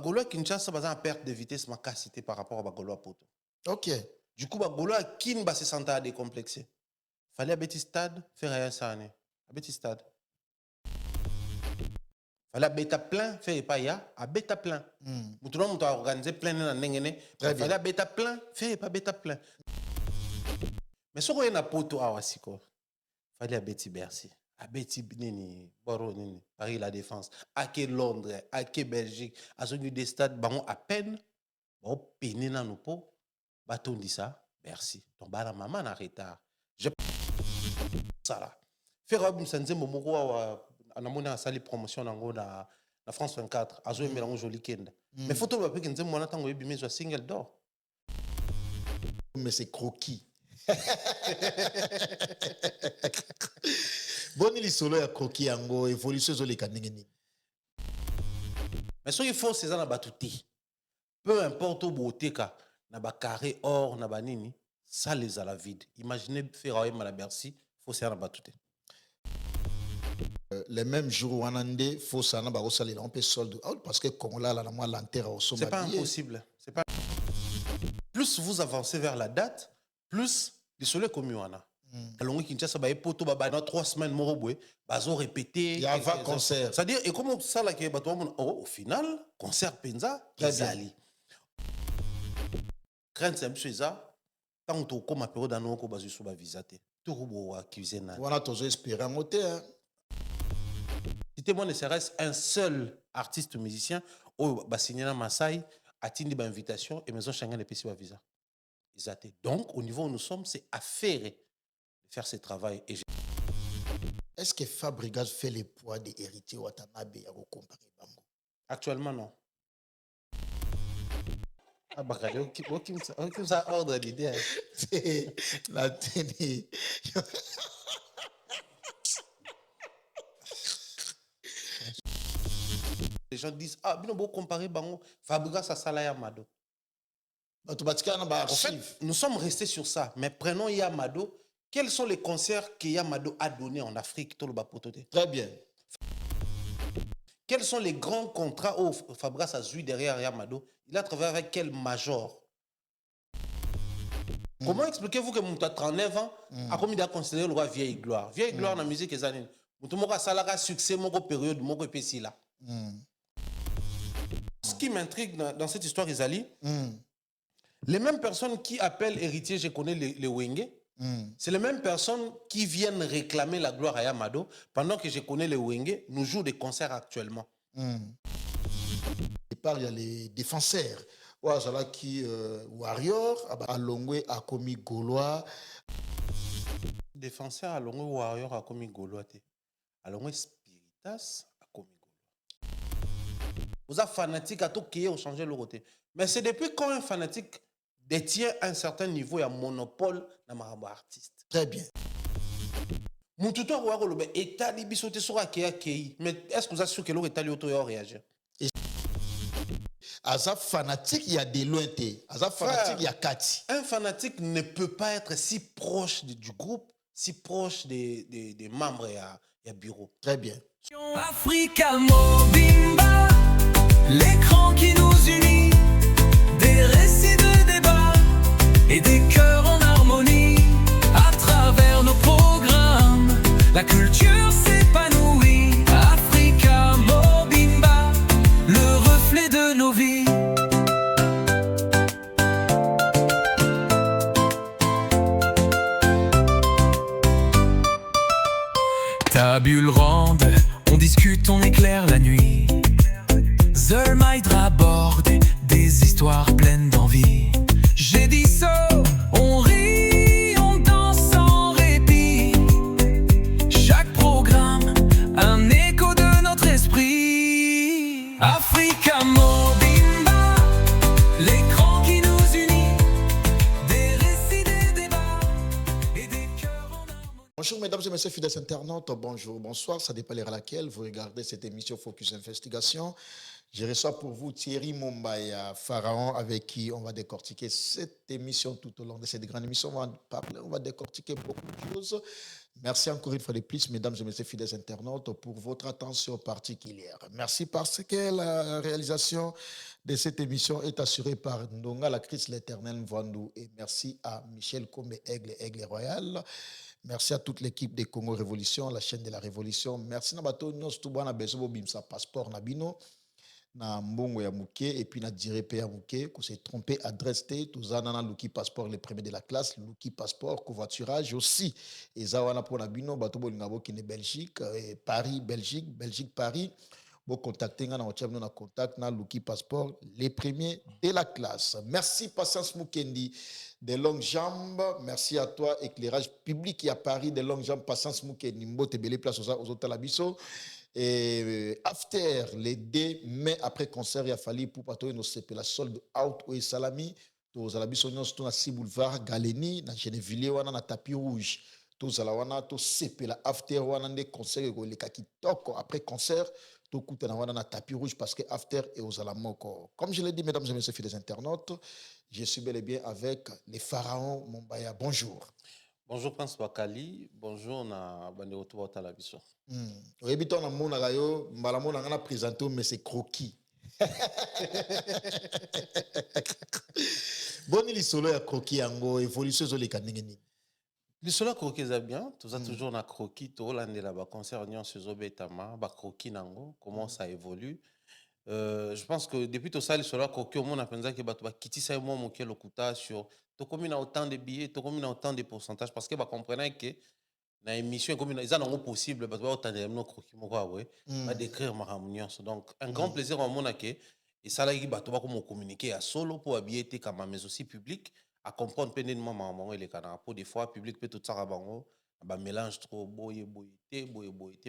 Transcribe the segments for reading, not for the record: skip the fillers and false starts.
Bagolo Kinshasa a perte de vitesse ma capacité par rapport à Bagolo Poto. Ok. Du coup Bagolo Kin se sentait décomplexé. Fallait à petit stade faire rien ça année. À petit stade. Fallait à bêta plein faire pas ya à bêta plein. Tout le monde a organisé plein dans n'engene. Fallait à bêta plein faire pas bêta plein. Mais ce qu'on a Poto à Wasiko. Fallait à Betty Bercy. À Betty Nini, Boro Nini, Paris La Défense, à Londres, à Belgique, à ce des stades, bon à peine, bon peine dans nos pots, bâton dit ça, merci. Ton bala maman en retard. Je ça là. Faire un senze momoko à a sali promotion dans la France 24, à jouer mélange joli weekend. Mais photo va pas que moi n'attends que je single d'or. Mais c'est croquis. Bon, il est solo à croquis en évolution sur les canines. Mais ce qu'il faut, c'est ça, peu importe où beauté, na ba carré or, na ba nini, ça les a la vide. Imaginez faire à la Bercy, il faut ça na ba tout. Les mêmes jours où on a des faux ça na ba saler on peut solde parce que Congola là moi l'enterre au sommet. C'est pas impossible. C'est pas. Plus vous avancez vers la date, plus les soleils comme on a. Alors Kinshasa ba poto ba dans 3 semaines moroboué, bazo répéter. Il y a 20 concerts. C'est-à-dire et comment ça là qui ba au final concert penza ezali. Crainte c'est monsieur ça. Tant que comme apéro dans nos ko bazo sous ba visiter. Tout robo accusé na. On a toujours espéré en hôtel. Citez-moi ne serait-ce un seul artiste musicien au signé dans Maasai a tenu une invitation et maison Shanghai les PC à visa. Donc au niveau où nous sommes, c'est affaire faire ce travail. Est-ce que Fabrigas fait les poids des héritiers Watanabe à comparer Bango? Actuellement, non. Ah, bah, aucun ordre d'idée. C'est la télé. Les gens disent, ah, bien, on comparer Bango, Fabrigas à Salaya Mado. En fait, nous sommes restés sur ça, mais prenons Yamado. Quels sont les concerts que Yamado a donnés en Afrique? Très bien. Quels sont les grands contrats où Fabregas a joué derrière Yamado? Il a travaillé avec quel major? Comment expliquez-vous que mon 39 ans a commis à considérer le roi vieille gloire? Vieille gloire dans la musique est années. Mon salaire succès, mon période, mon épaissi là. Ce qui m'intrigue dans cette histoire, Isali, les mêmes personnes qui appellent héritier, je connais les Wenge. C'est les mêmes personnes qui viennent réclamer la gloire à Yamado pendant que je connais les Wenge, nous jouons des concerts actuellement. Et par il y a les défenseurs. Voilà qui Warrior, à Longwe, à Komi Gaulois. Défenseur à Longwe, Warrior, à Komi Gaulois. À Longwe, Spiritas, à Komi Gaulois. Vous êtes fanatique à tout qui est changé le côté. Mais c'est depuis quand un fanatique détient un certain niveau et un monopole dans ma artiste. Très bien. Mon tuteur a dit que l'État a sauté sur la KI. Mais est-ce que vous êtes sûr que l'État a réagi? Azaf fanatique, il y a des lointés. Azaf fanatique, il y a Kati. Un fanatique ne peut pas être si proche du groupe, si proche des membres et à bureau. Très bien. Africa Mobimba, l'écran qui nous unit, des récits de débat et des cœurs en harmonie. À travers nos programmes, la culture s'épanouit. Africa Mobimba, le reflet de nos vies. Tabule ronde, on discute, on éclaire la nuit. Zermaïdra borde des histoires pleines d'envie. J'ai dit ça, on rit, on danse sans répit. Chaque programme, un écho de notre esprit. Africa Mobimba, l'écran qui nous unit, des récits, des débats et des cœurs en harmonie. Bonjour mesdames et messieurs fidèles internautes, bonjour, bonsoir, ça dépend à laquelle vous regardez cette émission Focus Investigation. Je reçois pour vous Thierry Mombaya, Pharaon, avec qui on va décortiquer cette émission tout au long de cette grande émission. On va décortiquer beaucoup de choses. Merci encore une fois de plus, mesdames et messieurs fidèles internautes, pour votre attention particulière. Merci parce que la réalisation de cette émission est assurée par Ndonga la Christ l'Éternel Mvandou. Et merci à Michel Kombe Aigle Royal. Merci à toute l'équipe de Congo Révolution, la chaîne de la Révolution. Merci à bato nyonso tout bana besoin bimsa passeport na bino na mbongo ya muke et puis na direpe ya muke ko se tromper adresse te tozana na Luki passeport les premiers de la classe Luki passeport covoiturage aussi et za wana pour na bino bato bolinga bokende Belgique Paris Belgique Paris bon contacter nga na WhatsApp na contact na Luki passeport les premiers de la classe. Merci Patience Mukendi des longues jambes. Merci à toi éclairage public à Paris des longues jambes Patience Mukendi mbote belé place aux autres labiso. Et after les 2 mai après concert, il a fallu pour patrouiller nos CP la solde out ou salami. Tous à la bisognon sur na 6 boulevard Galeni, na Gennevilliers wana na tapis rouge. Tous à la wana to CP la after wana des concerts et les kaki toko après concert. Tout coûte na wana na tapis rouge parce que after et aux alamoko. Comme je l'ai dit, mesdames et messieurs, fidèles internautes, je suis bel et bien avec les pharaons Mombaya. Bonjour. Bonjour Prince Bakali, bonjour na bande retour à la vision. Oui, biton na mona gayo, mbala na présenté mais c'est croquis. Boni li solo ya croquis yango évolution zo le kaningeni. Li solo croquis za bien, tout ça toujours na croquis to lande la ba concert nyon sezo betama, ba croquis nango, comment ça évolue. Je pense que depuis tout ça li solo croquis au monde a pensé que bato ba kitisa mo mo ke lokuta sur to comme il a autant de billets, to comme il a autant de pourcentage parce que ba comprenez que na émission comme ils en ont possible parce que autant de no croquis mo quoi ouais va décrire ma réunion donc un grand plaisir au monde que et ça là qui bato ba comme communiquer à solo pour habiller comme mais aussi public à comprendre pleinement maman et les canards pour des fois public peut tout ça à bango ba mélange trop boye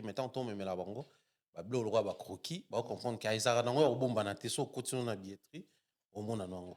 maintenant on me met la bango ba bleu le roi ba croquis ba comprendre qu'aïsara nango au bomba na teso continue na billetterie au monde nango.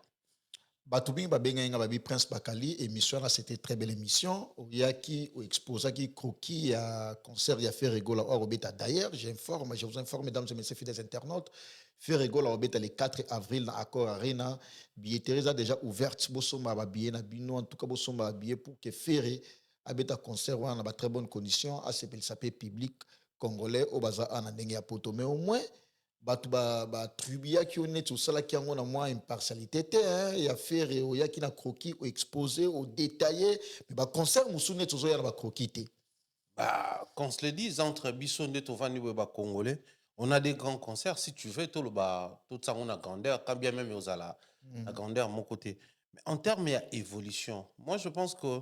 Batubing Babenga Babi Prince Bakali, émission là, c'était très belle émission. Oyaki, ou exposa qui croquis à concert, il y a fait rigoler à Robeta. D'ailleurs, je vous informe, mesdames et messieurs, fidèles internautes, fait rigoler à Robeta le 4 avril dans Accor Arena. Billetterie a déjà ouverte, Bossoma va billet, en tout cas, Bossoma va billet pour que Ferré, Abeta concert, on a très bonnes conditions, à ce public congolais, au bazar, en a poto. Mais au moins, batu ba tribia qui on est tout ça là qui a moins impartialité il y a faire il y a qui na croquis ou exposé ou détaillé mais ba concert musune tout ça y a ba croquis bah qu'on se le dise entre Bisson de Tovani ou ba congolais on a des grands concerts si tu veux tout le bas tout ça on a grandeur quand bien même aux la grandeur mon côté mais en termes d'évolution moi je pense que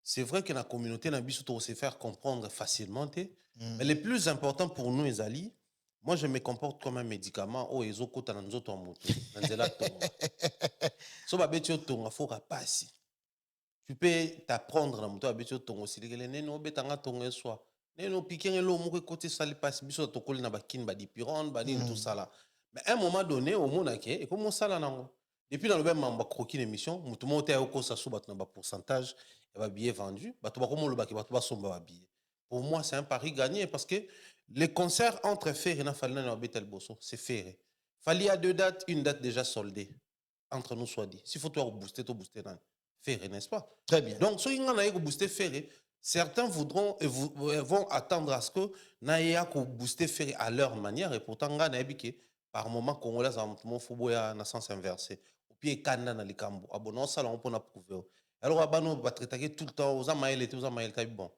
c'est vrai que la communauté n'a pas se faire comprendre facilement mais le plus important pour nous les alliés moi, je me comporte comme un médicament. Oh, ils ont coûté dans nos autres motos. Dans les lacs tonga. So, bah, betio tonga, faut passer. Tu peux t'apprendre dans moto, betio tonga aussi. Les néno, betanga tonga soit. Néno, piquer l'eau, mourir côté sali passe. Biso, to koli na bakin, ba dipiron, ba din tout ça là. Mais à un moment donné, au monde, et comment ça là, non? Depuis dans le même moment, croquis l'émission, tout le monde est au cours, ça sous, bah, pourcentage, il va billet vendu. Bah, tu vas comment le bac, bah, tu vas somber billet. Pour moi, c'est un pari gagné parce que les concerts entre Ferré et Nafalina et Betel Bosso, c'est Ferré. Fallait à 2 dates, une date déjà soldée. Entre nous, soit dit. S'il faut toi booster, Ferré, n'est-ce pas? Très bien. Donc, ceux qui ont booster Ferré, certains voudront et vont attendre à ce que Naya booster Ferré à leur manière. Et pourtant, par moment, Congolais, mon football a sens inversé. Au pied, Kanda dans les Cambo. Ah bon, non, ça, on peut approuver. Alors, on va traiter tout le temps aux Amaïl et bon.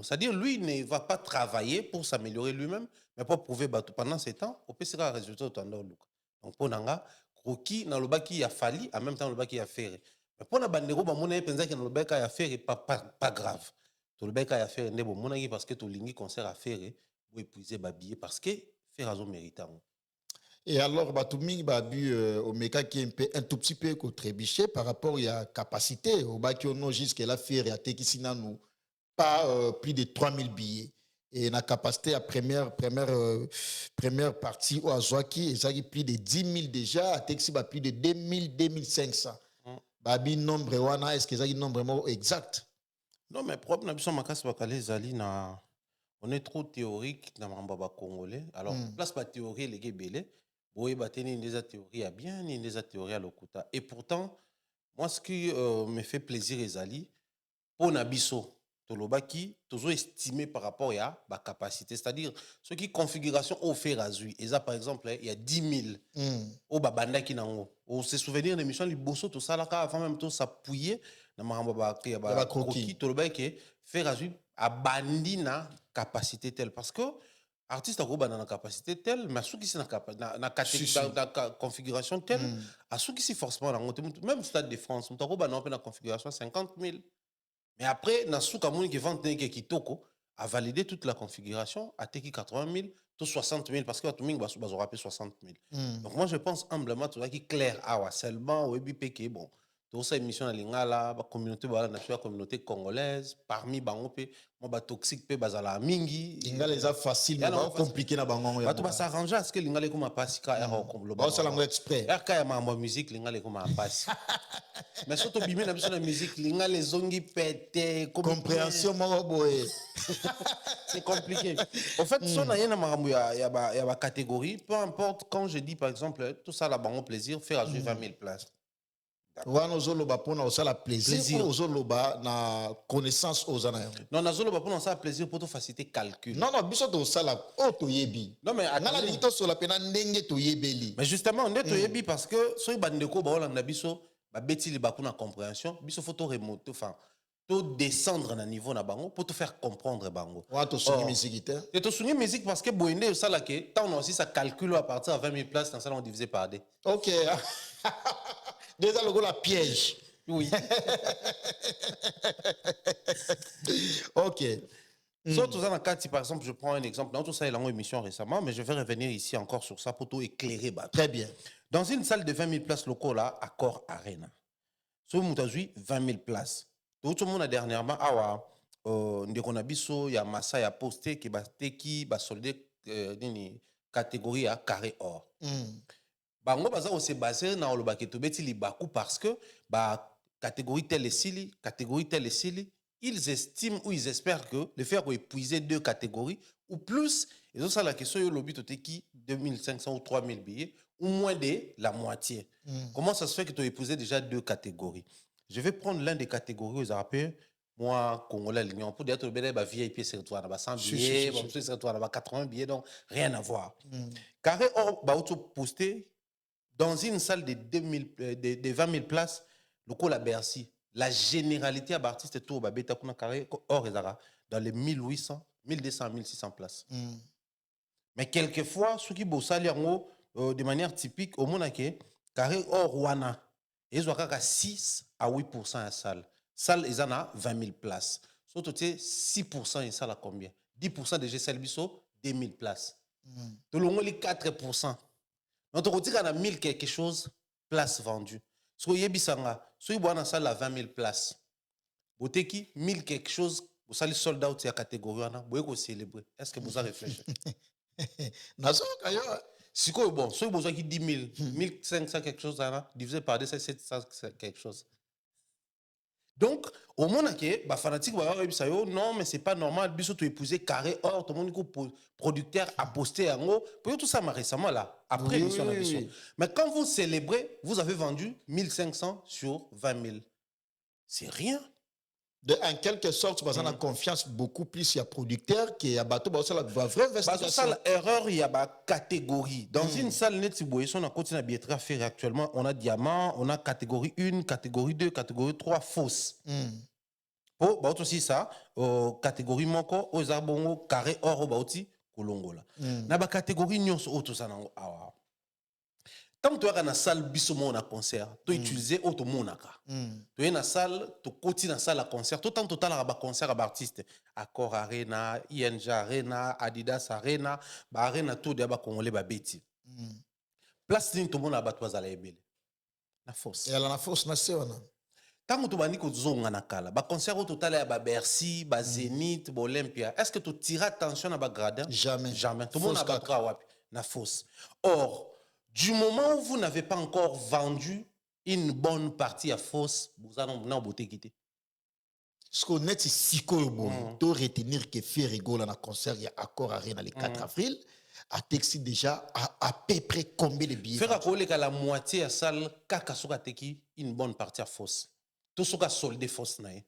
C'est-à-dire, lui, il ne va pas travailler pour s'améliorer lui-même, mais pour prouver pendant ces temps, au pire, sera un résultat au temps. Donc, pour Nanga, Croquis, dans le bac, il a fallu, en même temps, le bac, il a fait. Mais pour la bandero, mon avis, pensait que dans le bac, il a fait, pas grave. Tout le bac, il a fait, mon avis, parce que tout le concert a fait, pour épuiser Babillet, parce que faire raison méritant. Et alors, Batoumi Babu Omeka qui est un tout petit peu trébiché par rapport à la capacité. Au bas qui on jusqu'à la faire et à nous pas plus de 3000 billets. Et la capacité à première partie au Azwaki, et ça qui plus de 10 000 déjà, à Texi plus de 2000, 2500. Babi nombre wana, est-ce que ça nombre exact? Non, mais propre n'abusons ma casse bakale zali na. On est trop théorique dans le congolais. Alors, place pas théorie les guébélés. Oui, bah, tenir des théories à bien, ni des théories à l'okuta. Et pourtant, moi, ce qui me fait plaisir, Ezali, pour Nabiso, tolobaki tozo estimé par rapport à la capacité, c'est-à-dire ce qui configuration au fer azui et ça par exemple il y a 10 000 au babanda qui nango on se souvenir de mission liboso tout ça là avant même tout s'appuyer na maramba ba croquis tolobaki fer azui a bandi na capacité telle parce que artiste a na capacité telle mais ceux qui c'est na configuration telle à ceux qui c'est forcément même Stade de France on a na configuration 50 000. Mais après, Nasuka Mouni qui vend Kitoko a validé toute la configuration, a teki 80 000, tout 60 000, parce que tout le monde va rappeler 60 000. Donc moi, je pense humblement, tout ça qui est clair, seulement, oui, puis bon, tout ça, émission à l'Ingala, la communauté, la communauté congolaise, parmi Bangopé, moi, toxique, pe bazala mingi. L'Ingala, les a facile, mais compliqué na Bangon. Tout va s'arranger à ce que l'Ingala est comme un passe, bon, ça l'anglais exprès. RK est ma musique, l'Ingala est comme un passe. Mais surtout, bimé na biso na musique, l'Ingala les zongi pété. Compréhension, c'est compliqué. En fait, si on a il y a ma catégorie, peu importe, quand je dis par exemple, tout ça là, bon plaisir, faire ajouter 20 000 places. Ouais, nous avons le plaisir. Nous avons la connaissance aux années. Non, nous avons le plaisir pour te faciliter le calcul. Non, nous avons ça non, mais mais justement, on est parce que si on a bêti la compréhension, il faut remonter, enfin, descendre à niveau na bango pour te faire comprendre bango. Ouais, tu soulignes musique. Tu soulignes musique parce que boindé ça là que tant on aussi ça calcule à partir de 20 000 places dans ça on divisé par deux. OK. Déjà le la piège. Oui. OK. Sur tout ça dans cas, par exemple, je prends un exemple. Dans tout ça, il y a une émission récemment, mais je vais revenir ici encore sur ça pour tout éclairer. Très bien. Dans une salle de 20 000 places locaux là, Accor Arena. Sur Moutazoui, 20 000 places. Tout le monde a dernièrement, il y a Massa, il y a posté qui va solder catégorie à carré or. Bango baza aussi basé dans le baketo beti li baku parce que catégorie telle et sili, catégorie telle et sili, ils estiment ou ils espèrent que le fait épuiser deux catégories ou plus, et donc ça la question yo lobi toteki 2500 ou 3000 billets ou moins de la moitié. Comment ça se fait que tu as épousé déjà deux catégories? Je vais prendre l'un des catégories aux Européens. Moi, Congolais, l'Union, pour dire que le VIP, c'est toi, 100 billets, c'est toi, 80 billets, donc rien à voir. Carré or, posté dans une salle de 20 000 places, le col à Bercy, la généralité à l'artiste tout babeta kuna carré or dans les 1800, 1200, 1600 places. Mais quelquefois, ceux qui bossent de manière typique, au monde carré or Rwanda, ils ont 6 à 8% à la salle. Salle, ils en ont 20 000 places. Surtout, 6% une salle à combien? 10% de GSL Bisso, 2 000 places. Tout le monde, 4%. Donc, on dit qu'on a 1000 quelque chose, places vendues. Si vous avez une salle à 20 000 places, vous avez 1000 quelque chose, vous avez sold out à la catégorie, vous pouvez célébrer. Est-ce que vous avez réfléchi? Si vous avez 10 000, 1500 quelque chose, divisé par 2, c'est 700 quelque chose. Donc, au moment où les fanatiques disent non, mais c'est pas normal, biso tu épouser carré or, tout le monde producteur a posté en haut. Pour tout ça, récemment là, après l'émission. Mais quand vous célébrez, vous avez vendu 1500 sur 20 000. C'est rien. En quelque sorte, on a confiance beaucoup plus il y a producteur qui a bateau la vraie investigation. Ça l'erreur il y a une catégorie. Dans une salle net on a continué à bien faire actuellement, on a diamant, on a catégorie 1, catégorie 2, catégorie 3 fausse. Pour aussi ça, catégorie moko aux arbongo carré or bauti kolongola. Na ba catégorie nyonso auto ça nango awa. Tant que tu as une salle bisoumo na concert, tu utilises auto monaka. Tu es na salle, tu continues na salle à concert, tout en total à concert à artiste, Accor Arena, ING Arena, Adidas Arena, ba arena tout de ba congolais ba beti. Place ni tout monde a battu à la ebele. Na force. Et elle a force nationale. Tant que tu bani ko zonga na kala, ba concert au total à ba Bercy, ba Zénith, ba Olympia. Est-ce que tu tires attention à ba gradin? Jamais. Jamais. Tout le monde a battu à wapi. Na force. Or, du moment où vous n'avez pas encore vendu une bonne partie à fausse, vous allez en beauté quitter. Ce qu'on est ici, tu retenir que faire rigolo dans le concert, il y a Accor Arena le 4 avril, a texté déjà à peu près combien de billets. Faire rigolo qu'à la moitié à salle, kaka soka teki une bonne partie à fausse. Tout soka soldé fausse nae.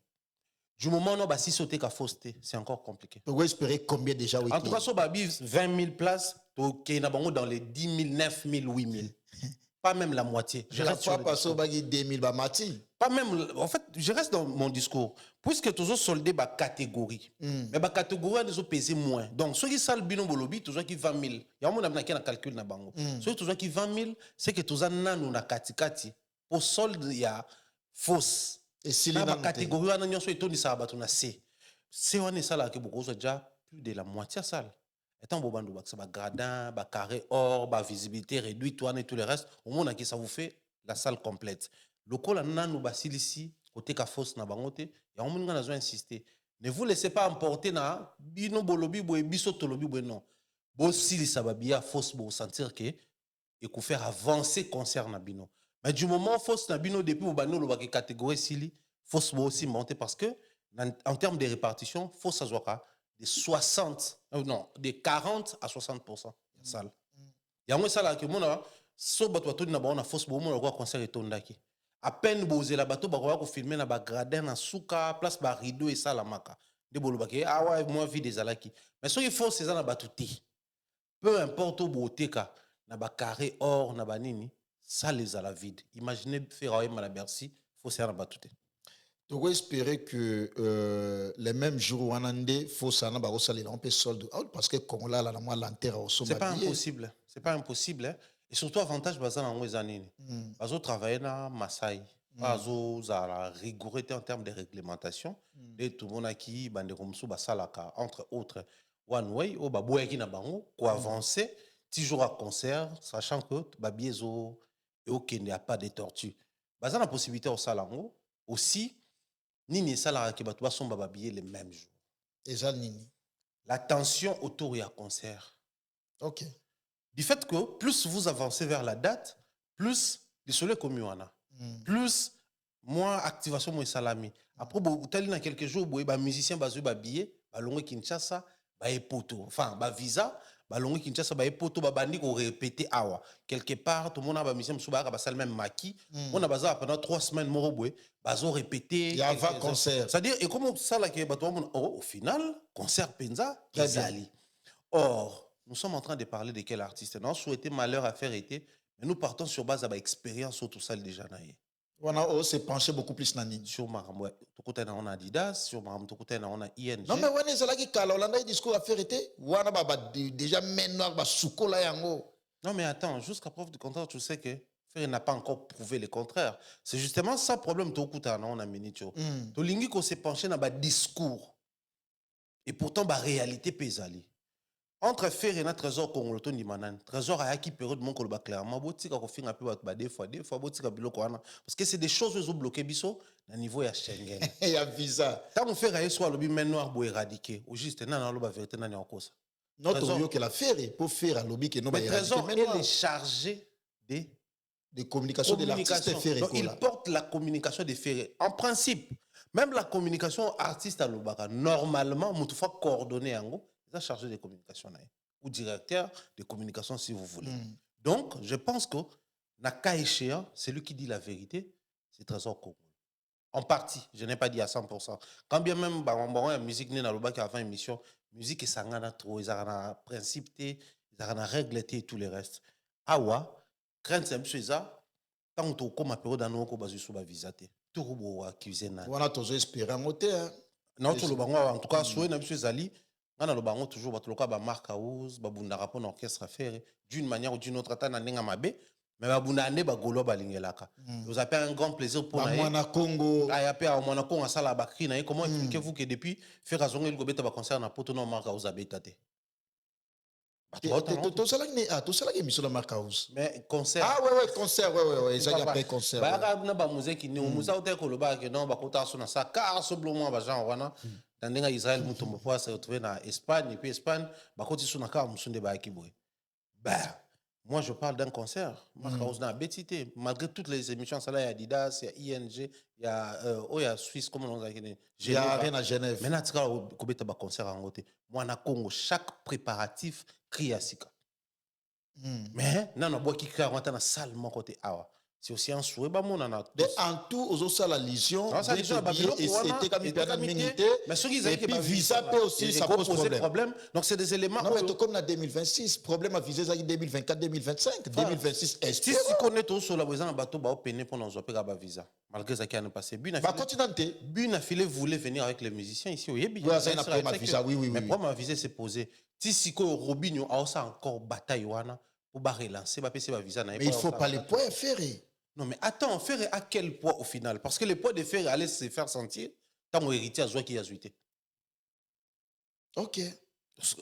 du moment où on si sauter qu'à fausseté, c'est encore compliqué. Vous espérez combien déjà? En tout cas, si on a 20 000 places, tu dans les 10 000, 9 000, 8 000. Pas même la moitié. Je reste pas parce que 2000 mati. Pas même, en fait, je reste dans mon discours. Puisque toujours soldé par catégorie. Mais par catégorie, ils ont pesé moins. Donc, ceux qui salent bino bolobi, toujours qui 20 000. Il y a un monde qui a un calcul na bango. Ceux qui toujours qui 20 000, c'est que toujours nanou na katikati. Pour solde, il y a fausse. Et si la catégorie, on a un peu de ça, on a C. C'est on est ça là que beaucoup déjà plus de la moitié salle. Étant bobando bak ça ba gradin, ba carré or, ba visibilité réduite, tout et tout le reste, au moins qui ça vous fait la salle complète. Le col nanu basil ici côté ka fausse na bangote, et on monde a insister. Ne vous laissez pas emporter na bino bolobi boy biso tolobi boy non. Bo si ça va bien fausse bo sentir que et qu'on faire avancer concert na bino. Mais du moment fausse na bino depuis bobano lo ba catégorie sili, fausse bo aussi monter parce que en termes de répartition, fausse ça soit de 60, non, de 40 à 60% de salle. Il y a un salle qui est so bato bato na ba fausse bo mo concert etondaki. À peine bosé la bateau ba filmer na ba gradin na suka place ba rideau et ça la maka. De bolo baki ah ouais moi vie des alaki. Mais so il faut ces na batuti. Peu importe où beauté ka na ba carré or na ba nini, ça les a la vide. Imaginez faire à la Bercy, faut ça na batuti. Tu peux espérer que les mêmes jours où on a des faux salons, on peut solde parce que comme là, la moi l'enterre au sommet. C'est pas impossible. C'est pas impossible. Hein? Et surtout avantage basé dans les années. Bazo travailler dans Maasai. Bazo za rigoureux en termes de réglementation. Et tout le monde qui bande comme ça basalaka entre autres one way ou baboya qui na bango ko avancer toujours à concert sachant que babiezo et aucun n'y a pas de tortue. Basé la possibilité au salango aussi nini sala ki bato basomba babiller les mêmes jours. Et ça nini. La tension autour du concert. OK. Du fait que plus vous avancez vers la date, plus les soleils comme on a. Plus moins activation moins salami. Après vous allez dans quelques jours ba musicien bazo ba billet, ba longue Kinshasa, ba epoto. Enfin ba visa, ba longue Kinshasa ba epoto ba bandi ko répéter awa. Quelque part tout le monde a ba musicien msuba ba sal même maquis. On a bazar pendant 3 semaines moro boy, bazo répéter. Il y a 20 concerts. C'est-à-dire et comment ça là que bato au final concert penza Zali. Or nous sommes en train de parler de quel artiste. Non, souhaiter malheur à faire été, mais nous partons sur base de l'expérience sur tout ça déjà. On s'est penché beaucoup plus dans Nini. Sur Marambo, on a Adidas, sur Marambo, on a ING. Non, mais on est là qui cala, on a discours à faire été. On a déjà maintenant souko là yango. Non, mais attends, jusqu'à preuve du contraire, tu sais que Ferré n'a pas encore prouvé le contraire. C'est justement ça le problème, on a minito. Tu lingi qu'on s'est penché dans le discours. Et pourtant, la réalité pesali. Entre Ferré et notre trésor congolais ni manan trésor a qui période mon koloba clairement botika ko finga pe ba des fois botika biloko wana parce que c'est des choses qui ont bloqué biso na niveau ya Schengen et ya visa tant on fait rayer soit le bien noir bo éradiquer au juste na lo ba vérité na en cause notre yo que la faire pour faire à lobby que no ba éradiquer trésor est chargé de communication de l'artiste Ferré. Donc, il porte la communication de Ferré en principe même la communication artiste à Lobaka normalement mutu fa coordonner en gros est chargé de communication ou directeur de communication si vous voulez. Donc, je pense que na cas échéant, c'est lui qui dit la vérité, c'est Trésor Congo. En partie, je n'ai pas dit à 100%. Quand bien même la musique n'est pas qui avant émission, musique et sangana trop, ils ont un principe, ils ont un règle et tout le reste. Awa, crainte c'est un peu ça. Tant que comme apéro dans nos combats sur la visa, tout le monde accusé na. On a toujours espéré en moté. Non, tout le monde en tout cas, souhait na monsieur Zali. On a le bango toujours batloka ba marque house ba bunda rapport orchestre faire d'une manière ou d'une autre atana nenga mabe mais ba bunda ande ba golo ba lingelaka vous avez un grand plaisir pour moi na Congo a yape a mona Congo sala ba kri na comment expliquez-vous que depuis faire azongel go beta ba concert na poto no marque house abeta te tout ça là qui mission la marque house mais concert ah ouais concert ouais ça après concert ba ka na ba musique ni musa hotel ko lo ba que non ba kota so na sa car so blomo ba genre wana dans Israël mutombo pour se retrouver en Espagne et puis Espagne ba koti so na ka musunde ba kiboy moi je parle d'un concert marque house na betité malgré toutes les émissions ça là il y a Adidas il y a ING il y a Suisse comme on dit il y a rien à Genève maintenant tu ko beta ba concert en côté moi na Congo chaque préparatif crie à sika mais non bois qui crie on na salle mon côté awa c'est aussi un souhait bah mon ana Mais en tout aux la légion non ça dès déjà que billet et c'était comme bien minité mais ceux qui et puis visa peut aussi ça pose problème donc c'est des éléments non mais tout comme en 2026 problème à viser ça 2024 2025 2026 est si connaît tout sur la besoin bateau ba peiner pendant zo pega ba visa malgré ça qui a passé Buna bah continente Buna Filé voulait venir avec les musiciens ici au Yebi ça n'a pas ma visa oui mais pour ma visa c'est posé si siko Robinho a ça encore bataille wana pour ba relancer ba passer ba visa na mais il faut pas les points ferrés. Non, mais attends, faire à quel poids au final? Parce que le poids de fer allait se faire sentir tant qu'on héritier à Zoua qui a zouité. Ok.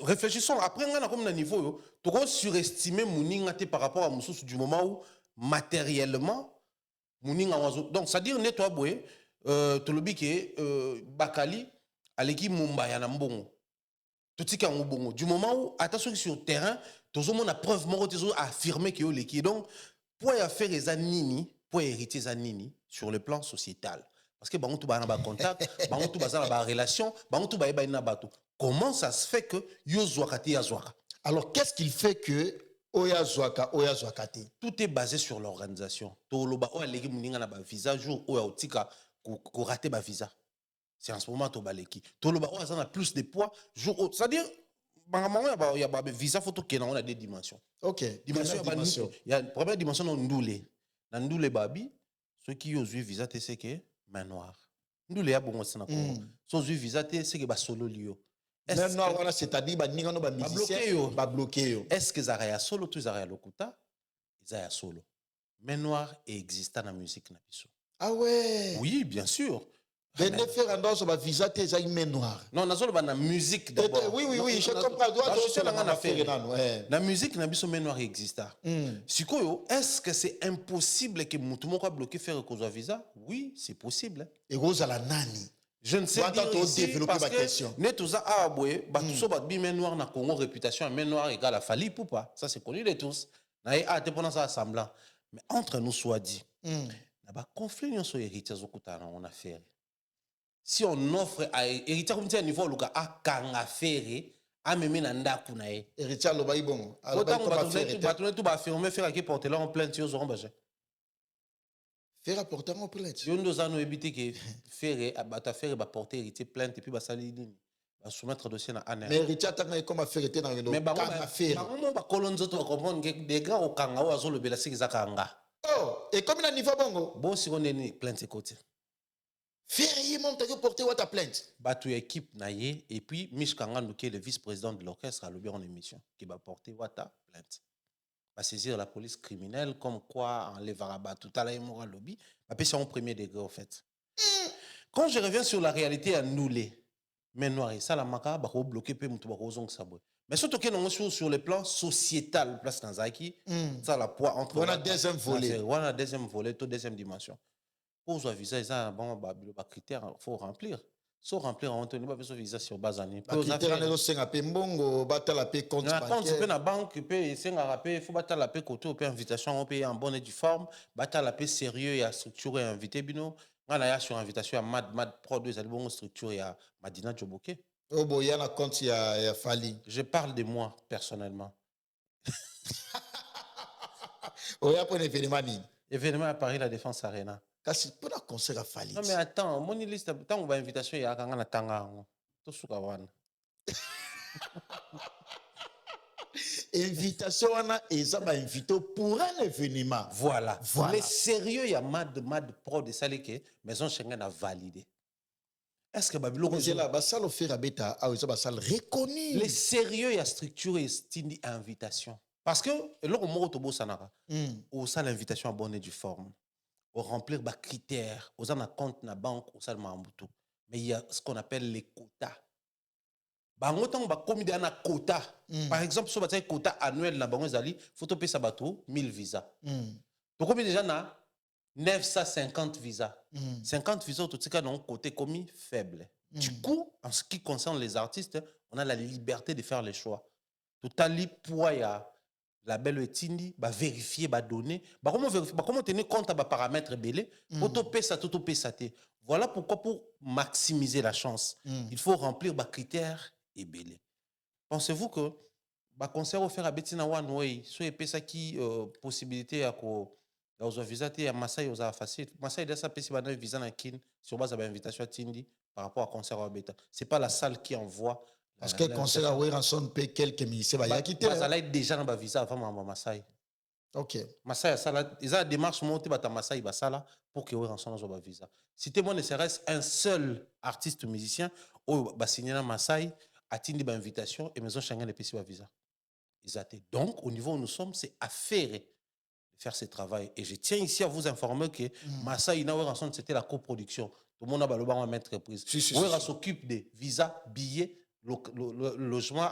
Réfléchissons, après, on a comme un niveau, tu vas surestimer Mouning par rapport à Moussous du moment où matériellement, Mouning a oiseau. Donc, c'est-à-dire, nettoie boué, tu le dis que Bakali, à l'équipe Mumbai, à Nambongo. Tout ce qui est en Bongo. Du moment où, attention, sur le terrain, tout le monde a preuve, a affirmé qu'il y a l'équipe. Donc, pour faire les anini, pour hériter les anini sur le plan sociétal. Parce que bango tout ba na contact, bango tout ba na ba relation, bango tout ba na bato. Comment ça se fait que yo zwakati ya zwaka? Alors qu'est-ce qu'il fait que oya zwakati? Tout est basé sur l'organisation. To loba o aleki muninga na ba visa jour o ya otika ko rater ba visa. C'est en ce moment to baleki. To loba o azana plus de poids jour c'est-à-dire il y a des visa photo qui on a des dimensions. Ok. Dimension. Il y a la première dimension dans Ndoulé. Dans Ndoulé Babi, ceux qui ont eu visa, c'est que main noire. Ndoulé a bon aussi. Ceux qui ont eu visa, c'est que solo lio. Main noire, voilà, c'est-à-dire que nous avons bloqué. Est-ce que ça a solo, tout ça a lokuta? Ils a solo. Main noire existe dans la musique. Ah ouais? Oui, bien sûr. Mais ne faire un dos sur ma visa, tu as une main noire. Non, on a la musique d'abord. Oui, je comprends. La musique, la main noire existe. Est-ce que c'est impossible que tout le monde bloqué faire cause de visa? Oui, c'est possible. Et rose à la nani. Je ne sais pas si parce que net tout ça a aboué, tout ça bat main noire na Congo réputation main noire égale à Fali ou pas. Ça c'est connu de tous. Na a te pendant ça semblant. Mais entre nous soit dit, na ba conflit sur héritiers okutana on a fait. Si on offre à héritier comme ça niveau luka a kanga ferré a même na ndaku na e héritier lo ba ibon autant tout ba affirmer faire qui porter là en plainte sur auront besoin faire apporter en plainte yo ndo za no éviter que ferré ba ferré ba porter héritier plainte et puis ba sali nini ba soumettre dossier na ANR mais héritier tanga comme a ferré dans le kanga ferré ba kolonzo to comprendre que des gars au kanga o azo le bela siki kanga oh et comme na niveau bongo bon si on est plainte côté Ferrier monte à porter ta plainte. Batu équipe naie et puis Mich Kangandou qui est le vice-président de l'orchestre a lobby en émission qui va porter ta plainte. Va saisir la police criminelle comme quoi enlèvera Batu tout à l'heure moral lobby. Va passer en premier degré en fait. Quand je reviens sur la réalité à Noulé, mais noir ça la maka ba ko bloquer pe mutu ba ko zong sabwe. Mais surtout que non sur le plan sociétal place dans Zaki, ça la poids entre on a deuxième volet. On a deuxième volet, toute deuxième dimension. Pour un visa, il y a un critère qu'il faut remplir. Sans remplir, on ne peut pas faire visa sur base année. Les critères, c'est un peu bon, battre la paix compte bancaire. Quand tu peux la banque, il faut battre la paix côté, on invitation, on paye en bonne et due forme, battre la paix sérieux et à structurer invité bino. On a sur invitation à Mad Pro 2, il bon structure et à Madina Djoboke. Oh bon, il y a un compte, il y a Fali. Je parle de moi personnellement. Oh, il y a un événement. Événement à Paris, la Défense Arena. Kasi pour un concert à Fali. Non mais attends, mon liste tant on va invitation ya kanga na tanga to suka wana. Invitation wana eza ba invité pour un événement. Voilà. Mais sérieux ya mad pro de salike maison Schengen a validé. Est-ce que Babylone c'est là ba salle faire à beta a eza ba salle reconnue. Les sérieux ya structure est une invitation. Parce que le mot to bosanaka. Ou ça l'invitation à bonne et due forme. Au remplir des critères, aux en compte na banque, au salma ambuto. Mais il y a ce qu'on appelle les quotas. Bangotan ba commis un quota. Par exemple, si on a un quota annuel na bango zali, faut payer ça bateau 1000 visas. Donc combien déjà na 950 visas. 50 visas tout cas non côté commis faible. Du coup, en ce qui concerne les artistes, on a la liberté de faire les choix. Tout à l'heure, la belle etindi va vérifier va donner comment vérifier comment tenir compte à paramètres belé pour topé ça tout topé ça voilà pourquoi pour maximiser la chance il faut remplir des critères et belé. Pensez-vous que concert offert à Bettina One Way soit épais ça qui possibilité à ya ozwa visa te ya Masai ozala facile. Masai déjà ça pesi bana visa na kin sur base ya invitation à Tindi par rapport à concert à Beta. C'est pas la salle qui envoie. Parce que concert à Weranson paye quelques ministères ba yaki te. Ça là déjà na ba visa avant ma Masai. OK. Masai ça là, ils a démarche monter bata Masai ba ça là pour que Weranson ozwa ba visa. Si témoin ne serait un seul artiste musicien ou ba signer na Masai a Tindi ba invitation et maison Schengen pesi ba visa. Donc, au niveau où nous sommes, c'est affaire de faire ce travail. Et je tiens ici à vous informer que Masai Inawe ensemble, c'était la coproduction. Tout le monde a le mettre prise. Ouera s'occupe des visas, billets, logement.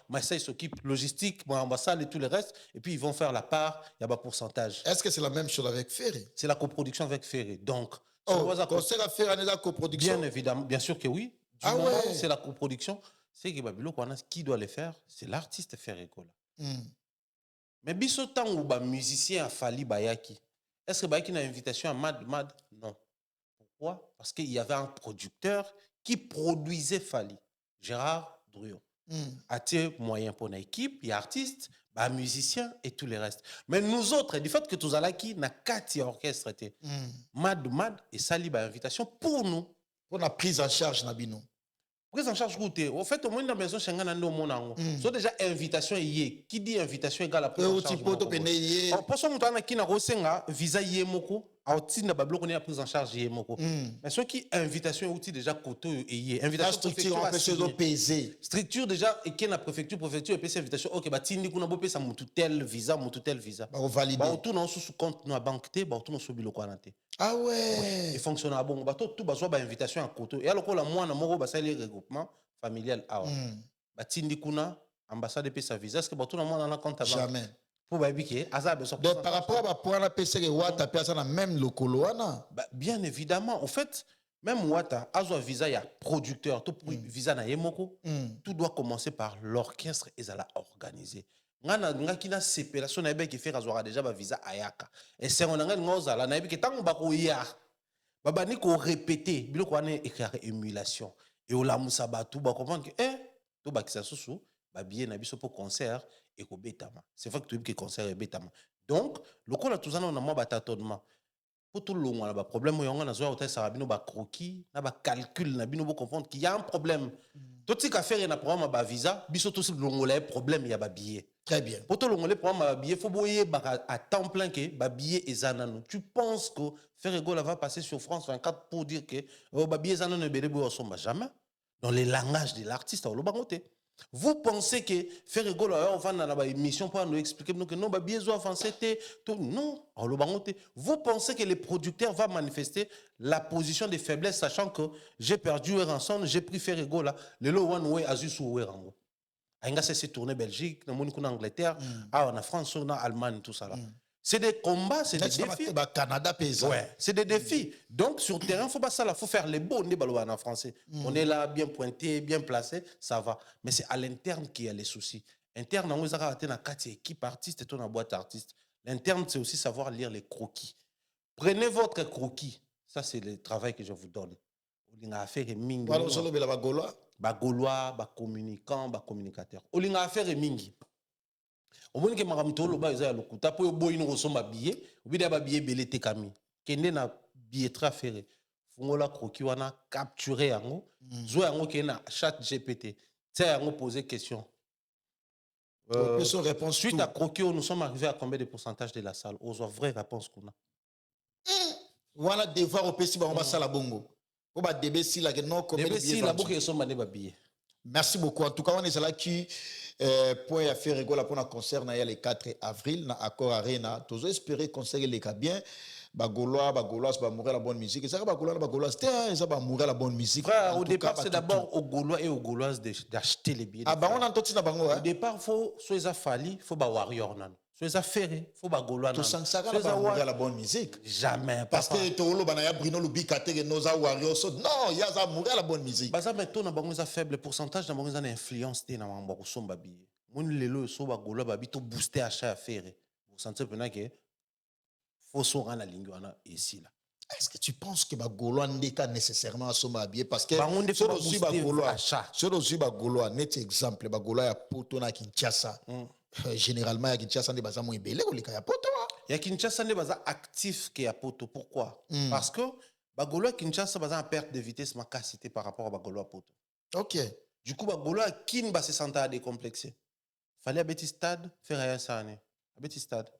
Masai s'occupe logistique, ambassade et tout le reste. Et puis, ils vont faire la part, il y a un pourcentage. Est-ce que c'est la même chose avec Ferré? C'est la coproduction avec Ferré. Donc, concert à Ferré, c'est la coproduction? Bien évidemment, bien sûr que oui. Du moment où c'est la coproduction, c'est que Babilo, qui doit le faire? C'est l'artiste Ferré. Mais biso tant ou ba musicien a fallu bayaki. Est-ce que bayaki a une invitation à Mad? Non. Pourquoi? Parce qu'il y avait un producteur qui produisait Fali, Gérard Druon. A-t-il moyen pour une équipe, il y a artistes, bah musiciens et tout le reste. Mais nous autres, du fait que tous alaki na 4 orchestre Mad et Sali ba invitation pour nous. Pour la prise en charge Nabino. Prise en charge route. Au fait, au moins dans la maison, Schengen a mon so déjà invitation yé. Qui dit invitation égale à prise en charge. Pour ça, on a qui n'a reçu visa yé moko. A outil na bablo qu'on est à prise en charge yé moko. Mais ceux qui invitation outil déjà côté yé. Invitation structure en fait pesé. Structure déjà et qui na préfecture et puis invitation. OK, bah tindi kuna bo pesa mutu tel visa. Bah on valide. Bah tout non sous compte na banque té, bah tout non sous biloko na té. Ah ouais. Et fonctionne à bon. Bah tout bah soit bah invitation à côté. Et alors que la moi na moko bah ça les regroupement familial awa. Bah tindi kuna ambassade pe sa visa. Est-ce que bah tout na moi na compte à banque? Jamais. Pour bah biquer azab so. Donc par rapport à pour la PC que Wata personne a même le coloana. Bah bien évidemment. En fait, même Wata azo visa ya producteur tout visa na yemoko. Tout doit commencer par l'orchestre et ça l'a organisé. Nga kina séparation na yebe qui fait azora déjà ba visa ayaka. Et c'est on nga ngoza la na yebe ki tango ba ko ya. Baba ni ko répéter biloko ane écrire émulation. Et au la musa batu ba comprendre que to ba kisa susu ba billet na biso pour concert et ko betama. C'est vrai que tu dis que concert et betama. Donc, le ko la tuzana on a moi ba tâtonnement. Pour tout le monde, il y a un problème. Il y a un croquis, un calcul, il comprendre qu'il y a un problème. Tout ce qui a fait un programme à visa, il y a un problème, il y a un billet. Très bien. Pour tout le monde, il billet, il faut à temps plein que le billet est zanano. Tu penses que Ferrego va passer sur France 24 pour dire que le billet est zanano ne jamais. Dans les langages de l'artiste, on le vous pensez que Ferrego on va dans la émission pour nous expliquer que non, billet est avancé, non, on le vous pensez que les producteurs vont manifester la position de faiblesse, sachant que j'ai perdu Ranson, j'ai pris Ferrego là, le lo one way azus ou Rango. Aïnga c'est tourné Belgique, en Angleterre, en France, en Allemagne, tout ça là. C'est des combats, c'est des défis. Canada ouais, c'est des défis. Donc sur le terrain, faut faire les bons en français. On est là, bien pointé, bien placé, ça va. Mais c'est à l'interne qu'il y a les soucis. Interne, on a raté dans 4 équipes artistes et dans boîte artiste. L'interne, c'est aussi savoir lire les croquis. Prenez votre croquis. Ça, c'est le travail que je vous donne. On a affaire et mingi. Gaulois, communicants, communicateurs. On a affaire et mingi. Au moins que maramtolo ba eza lokuta po boy no somba billet obida ba billet belé tekami kende na billetterie affaire fungola kroki wana capturer yango zo yango ke na chat GPT ça yango poser question question réponse suite à kroki nous sommes arrivés à combien de pourcentage de la salle aux vraie réponse qu'on a voilà devoir au pesi ba on va sala bongo ko ba debe si la que non combien de billets la boke somba ne ba billet. Merci beaucoup. En tout cas, on est là qui point à faire rigolo pour un concert le 4 avril na Accor Arena. Toujours espérer concert les cas bien. Bagolois va mourir la bonne musique. Et ça Bagolois c'était ça va mourir la bonne musique. Frère, au départ c'est d'abord aux Gaulois et aux Gauloises d'acheter les billets. Ah bah on entend ça bango. Au départ faut soit ça fali, faut ba warrior nan. Soit ça ferré, faut ba Gaulois nan. Tout ça va mourir la bonne musique. Jamais. Parce que Tolo banaya Bruno Lubikate que nos warriors non, il y a ça mourir la bonne musique. Bah ça maintenant na bango ça faible pourcentage na bango ça influence té na bango ko somba billet. Mon lelo so ba Gaulois ba bito booster achat à faire. Vous sentez pena que faut se rendre la ligne ici là. Est-ce que tu penses que Bagolois n'est pas nécessairement à sommer bien parce que sur aussi Bagolois net exemple Bagolois ya poto na Kinshasa généralement ya Kinshasa ne baza mo ibele ko lika ya poto ya Kinshasa ne baza actif ke ya poto. Pourquoi? Parce que bagolo à Kinshasa baza en perte de vitesse ma capacité par rapport à bagolo à poto. Ok. Du coup bagolo à kin ba se sentir à décomplexé. Fallait à petit stade faire rien ça année. À petit stade.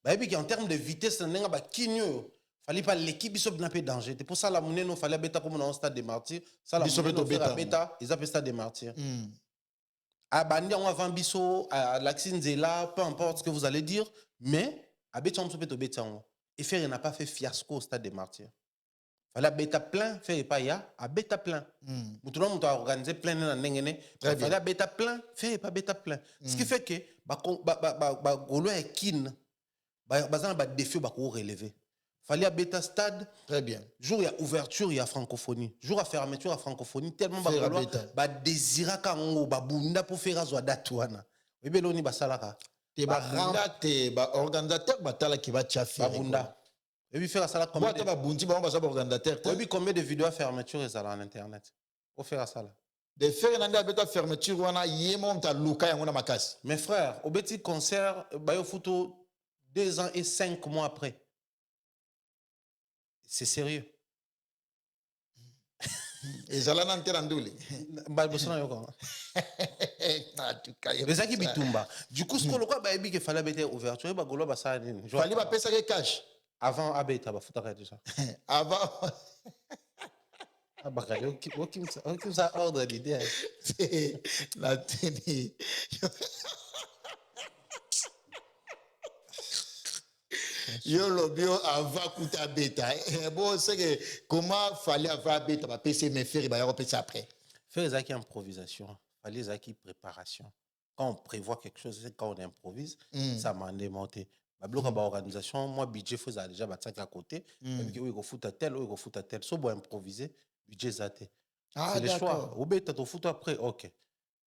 Bah et puis en termes de vitesse n'enga ba kinyo. Fallait pas l'équipe biso n'a pas danger. C'est pour ça la monnaie non fallait bêta comme dans stade des martyrs. Ça la Biso monnaie non bêta. faire bêta, ils appellent stade des martyrs. À Bandi, on va biso, à Laxine Zela, peu importe ce que vous allez dire, mais à Bétan, on peut bêta. Et faire, il n'a pas fait fiasco au stade des martyrs. Fallait bêta plein, faire pas ya, à bêta plein. Tout le monde a organisé plein de n'engene. Fallait bêta plein, faire pas bêta plein. Ce qui fait que, Golo est kin, bazan ba défi ba ko relever. Fallait à bêta stade. Très bien. Jour il y a ouverture, il y a francophonie. Jour à fermeture, il y a francophonie. Tellement ba désira kango ba bunda pour faire azwa datuana. Bébé loni ba salaka. Te ba organisateur ba tala ki ba tchafi. Ba bunda. Et puis faire ça là combien de... ba bundi ba ba organisateur. Et puis combien de vidéos à fermeture ils en internet. Pour faire ça là. De faire nanda beta fermeture wana yemo mta luka yango na makasi. Mes frères, au petit concert ba yo photo 2 ans et 5 mois après. C'est sérieux. Et Zalana Nterandouli. Les aki bitumba. Du coup, ce qu'on a bah qu'il fallait mettre ouverture, bah golo bah ça. Fallait pas payer ça que cash. Avant abeta bah faut arrêter ça. Avant. Ah bah aucun ça ordre l'idée. La tenue. Yo lobio avant kuta beta. Bon c'est que comment fallait avoir beta ba PC mais faire ba y repasser après. Faire ça qui improvisation, fallait ça qui préparation. Quand on prévoit quelque chose, c'est quand on improvise, ça m'a démonté. Ba bloc ba organisation, moi budget faut ça déjà ba à côté, puis oui go foot à tel, oui go foot à tel, so bon improviser, budget zaté. C'est le choix. Ou beta to foot après, OK.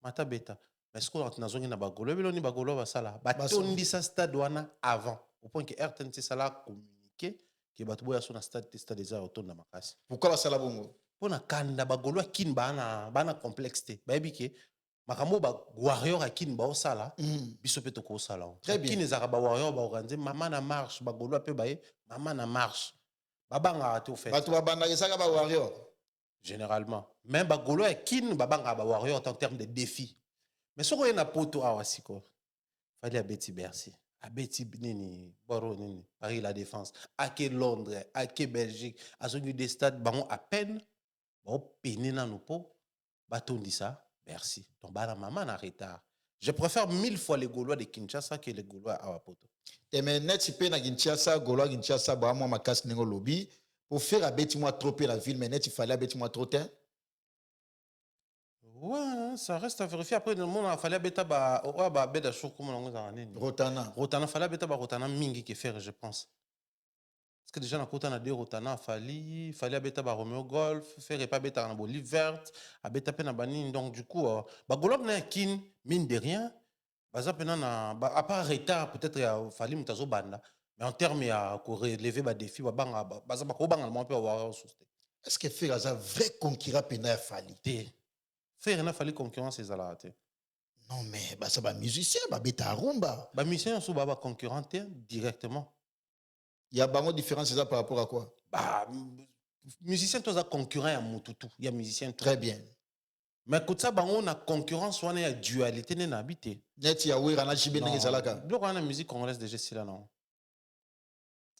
Mata beta. Mais ce qu'on a nazongi na bagolo, beloni bagolo ba sala. Ba tondi sa stade wana avant. Au point que RTNC ça l'a communiqué que Batouboya son stade déjà autour de Makasi. Pourquoi ça la bongo? Pour na kanda bagolo kin bana complexité. Ba ebike makambo ba warrior a kin ba osala biso pe to ko sala. Très bien. Kin ezaka ba warrior ba organiser maman na marche bagolo pe ba maman na marche. Babanga te au fait. Batu ba banda ezaka ba warrior généralement. Même bagolo e kin babanga ba warrior en termes de défis. Mais ce qu'on a poto awasiko. Fallait à Betty Bercy. À Betty Nini, Boro Nini, Paris La Défense, à que Londres, à que Belgique, à ce des stades, bon à peine, bon peine dans nos pots, bâton dit ça, merci. Donc bah la maman en retard. Je préfère 1000 fois les Gaulois de Kinshasa que les Gaulois à Wapoto. Et mais net si pe na Kinshasa, Gaulois Kinshasa, bah moi ma casse n'engo lobby pour faire à Betty moi trop la ville, mais net il fallait à Betty moi trop temps. Ouais, ça reste à vérifier. Après, le monde a fallu bêta ba bêta chaud comme on a dit. Rotana fallait bêta ba Rotana mingi qui faire, je pense. Parce que déjà, on a dit Rotana fallait bêta ba Romeo Golf, faire pas bêta na Bolivie verte, à bêta pe na bani. Donc du coup, ba Golob na kin mine de rien. Baza pe na à part retard peut-être il fallait mutazo banda. Mais en termes à relever ba défi ba banga baza ba ko banga mo pe avoir souster. Est-ce que faire ça vrai conquérant pena fallait? Faire il a fallu concurrence et ça. Non mais bah ça va musicien bah bêta rumba. Bah musicien sous baba concurrent directement. Il y a vraiment différence ça par rapport à quoi? Bah musicien toi ça concurrent à mututu, il y a musicien tout. Très bien. Mais quand ça bah on a concurrence on a dualité n'est habité. Net ya wera na jibe n'engé zalaka. Bloc on a musique congolaise déjà c'est là non.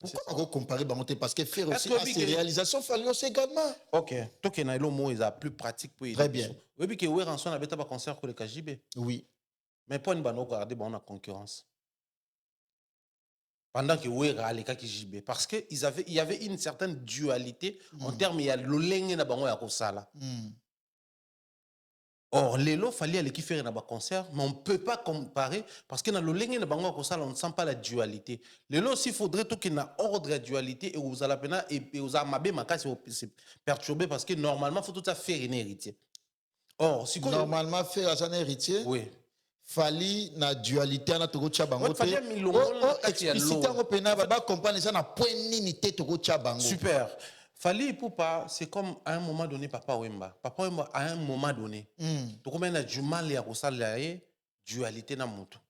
Pourquoi on comparer bamonté parce que faire aussi ces réalisations fallait aussi également. OK, toi qui na le mot est plus pratique pour. Très bien. Oui puis que wera en son a bêta ba concert pour le KJB. Oui. Mais pour une bande regarder bah on a concurrence. Pendant que wera les KJB parce que il y avait une certaine dualité en termes il y a l'olenge na bango ya kosala. Or, Lelo, fallait aller qui faire un concert, mais on ne peut pas comparer parce que dans le ligne de Bango on ne sent pas la dualité. Lelo, s'il faudrait tout qu'il y ait un ordre de dualité et vous allez et vous avez c'est perturbé parce que normalement, il faut tout ça faire un héritier. Or, si normalement, faire un héritier, oui. Fallait na dualité na toko chabango. Fallait expliciter au pena ba comprendre ça na point unité toko chabango. Super. Fallait pour pas, c'est comme à un moment donné, Papa Wemba. Papa Wemba, à un moment donné, tu as du mal à ressentir dualité dans mon tout.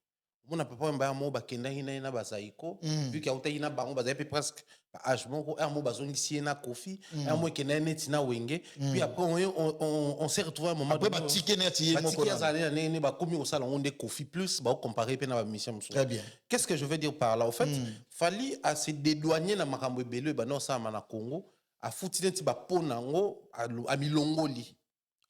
Mon papa mba mo ba kenda hina na bazaiko vu qu'il y a autant hina bango bazaï presque âge moko un mo bazongi si na Kofi un mo kenda neti na Wenge puis après on s'est retrouvé un moment après ba ticket neti moko na zali na ne ba komi au salon de Kofi plus ba comparer pe na ba mission. Très bien. Qu'est-ce que je veux dire par là? Au fait, fallait à se dédouaner na makambo ebele ba no sa na Congo a fouti neti ba ponango a milongoli.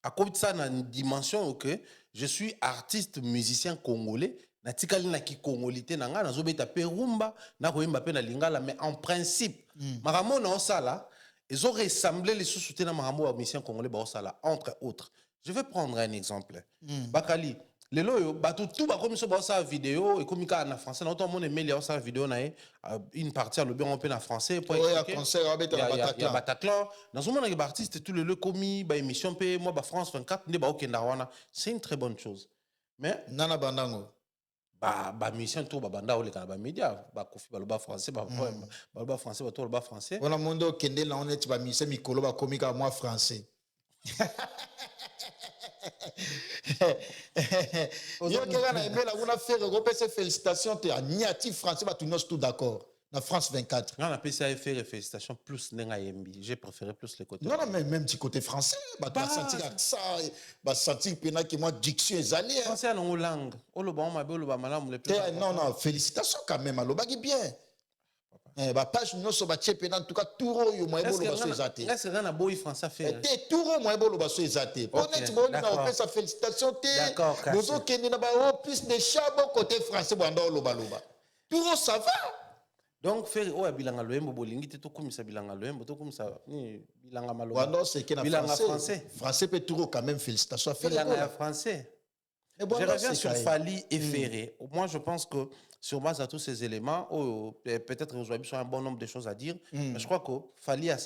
À côté ça na dimension que je suis artiste musicien congolais na tikali na ki congolité na nga na zobeta pe rumba na koyemba pe na lingala mais en principe makambo na osala ils ont ressemblé les sous-soutenus na makambo wa musicien congolais ba osala entre autres. Je vais prendre un exemple. Bakali lelo yo bato tout ba comme so ba osala vidéo et comme ka na français na autant mon aimé les osala vidéo na une partie à le bien on peut na français pour expliquer concert abeta na Bataclan. Ya Bataclan dans ce moment les artistes tout le commis ba émission pe moi ba France 24 ne ba okenda wana c'est une très bonne chose. Mais nana bandango ba mission tout ba banda ole kana ba média ba Kofi ba loba français ba loba français ba to loba français on a mondo kende la on est ba mission mikolo ba komika moi français. Yo kega na emela una faire repasser félicitations te niati français ba tout d'accord na France 24. On appelle ça faire félicitations plus nenga yembi. J'ai préféré plus le côté. Non non mais même du côté français ba sentir ça ba sentir pena que moi diction ezali. Français en langue. O lo ba ma be lo ba malamu le plus. Non non félicitations quand même alo ba bien. Ba page no so ba chepena en tout cas touro yo mo ebolo ba so ezate. Est-ce que na boy français faire? Te touro mo ebolo ba so ezate. Honnête bo na on fait sa félicitation te. D'accord. Bozo kende na ba plus de chabo côté français bo ndo loba loba. Touro ça va. Donc faire o bilanga loembo bolingi te to komisa bilanga loembo to komisa ni bilanga maloba. Wando c'est que na français. Français peut touro quand même félicitations à faire. Bilanga français. Je reviens sur Fally et Ferré. Moi, je pense que sur base à tous ces éléments, peut-être aujourd'hui, il y a un bon nombre de choses à dire, mais je crois que Fally a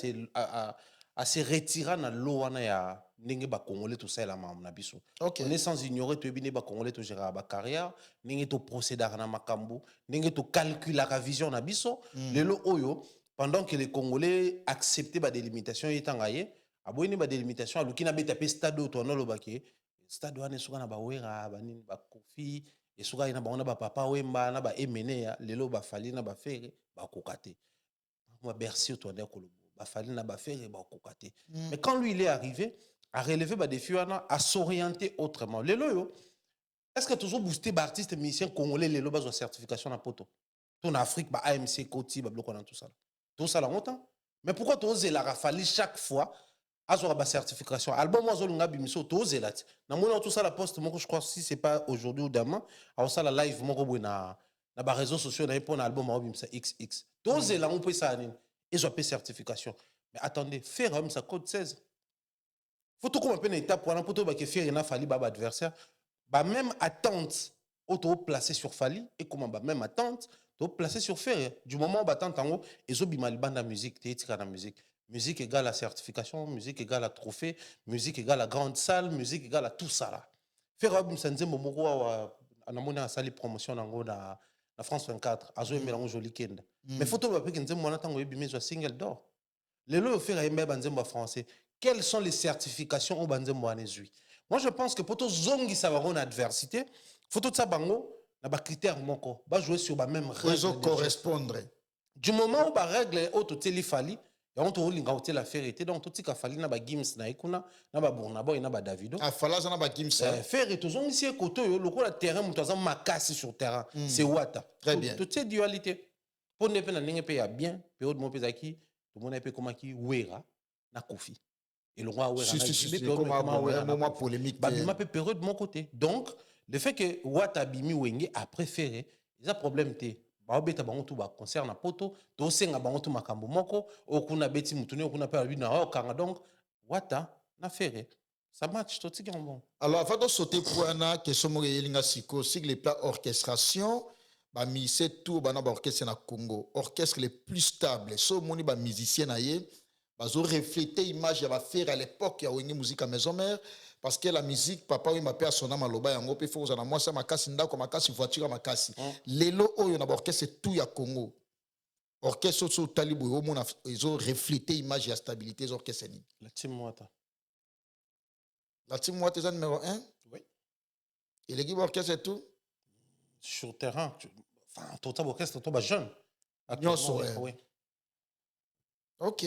se retiré dans l'eau ya ndenge ba congolais tout ça là na biso. On est sans ignorer que bine ba congolais to gérer ba carrière, ndenge to procéder na makambo, ndenge to calculer la vision na biso, lelo oyo pendant que les Congolais acceptaient ba délimitation etangaye, aboyini ba délimitation alukina beta pe stade to no lobaki stade wana esuka na bawera banini bakofi esuka ina baona bapapa wemba na ba emene lelo bafali na bafere bakoka te ba Bercy otonde kolobo bafali na bafere bakoka te. Mais quand lui il est arrivé à relever ba défi wana à s'orienter autrement lelo yo est-ce que toujours booster ba artiste musicien congolais lelo ba zo certification na poto ton Afrique ba AMC Koti ba bloquer dans tout ça longtemps mais pourquoi tu la rafali chaque fois azora ba certification album moi zolunga bimiso to zelati na mona tout ça la poste moko je crois si c'est pas aujourd'hui ou demain a ça la live moko na ba réseaux sociaux na pour un album au bimisa XX to zela on peut ça nini et zo pe certification mais attendez faire homme ça code 16 faut tout comme un peu une étape pour to ba que faire na Fally ba adversaire ba même attente auto placé sur Fally et comment ba même attente to placé sur faire du moment où ba attente en haut et zo bima banda musique te tika na musique. Musique égale à certification, musique égale à trophée, musique égale à grande salle, musique égale à tout ça là. Faire un sanze momoko on a monné à salle promotion dans la France 24, à jouer mélange joli kenda. Mais photo ba pe kenze mona tango ebimé zo single d'or. Les lo faire un banzembo français. Quelles sont les certifications au banzembo anezui? Moi je pense que poto zongi ça va une adversité, photo de ça bango na ba critère moko, ba jouer sur ba même règle correspondre. Du moment où ba règle auto teli Fally on te roule ngauté la vérité donc tout tika Fally na ba Gims na ikuna na ba Burnaboy na ba Davido ah Fally na ba Gims faire et toujours ici koto yo loko la terrain muto za makasi sur terrain c'est wata très bien toute cette dualité pour ne pas na ndenge pe ya bien période mo pezaki tout monde pe comment ki wera na Kofi et le roi wera na moment polémique ba ma pe période de mon côté donc le fait que wata bimi wenge a préféré il a problème té baobeta bango tout ba concert na poto to senga bango tout makambo moko okuna beti mutune okuna pe abi na okanga donc wata na faire ça match tout tiki bon alors avant de sauter pour na question mo yelinga siko sig les plans orchestration ba mise tout ba na ba orchestre na Congo orchestre les plus stable so moni ba musicien na ye bazo refléter image ya ba faire à l'époque ya wengi musique à maison mère parce que la musique papa oui m'appelle son nom aloba yango pe faut na moi ça makasi ndako makasi voiture makasi lelo oyo na orchestre tout ya Congo orchestre so talibo au mona ils ont reflété image ya stabilité des orchestres ni la team Wata numéro 1 oui et l'équipe orchestre tout sur terrain, enfin, tout orchestre, tout jeune. Nyonso, Oui. Ok.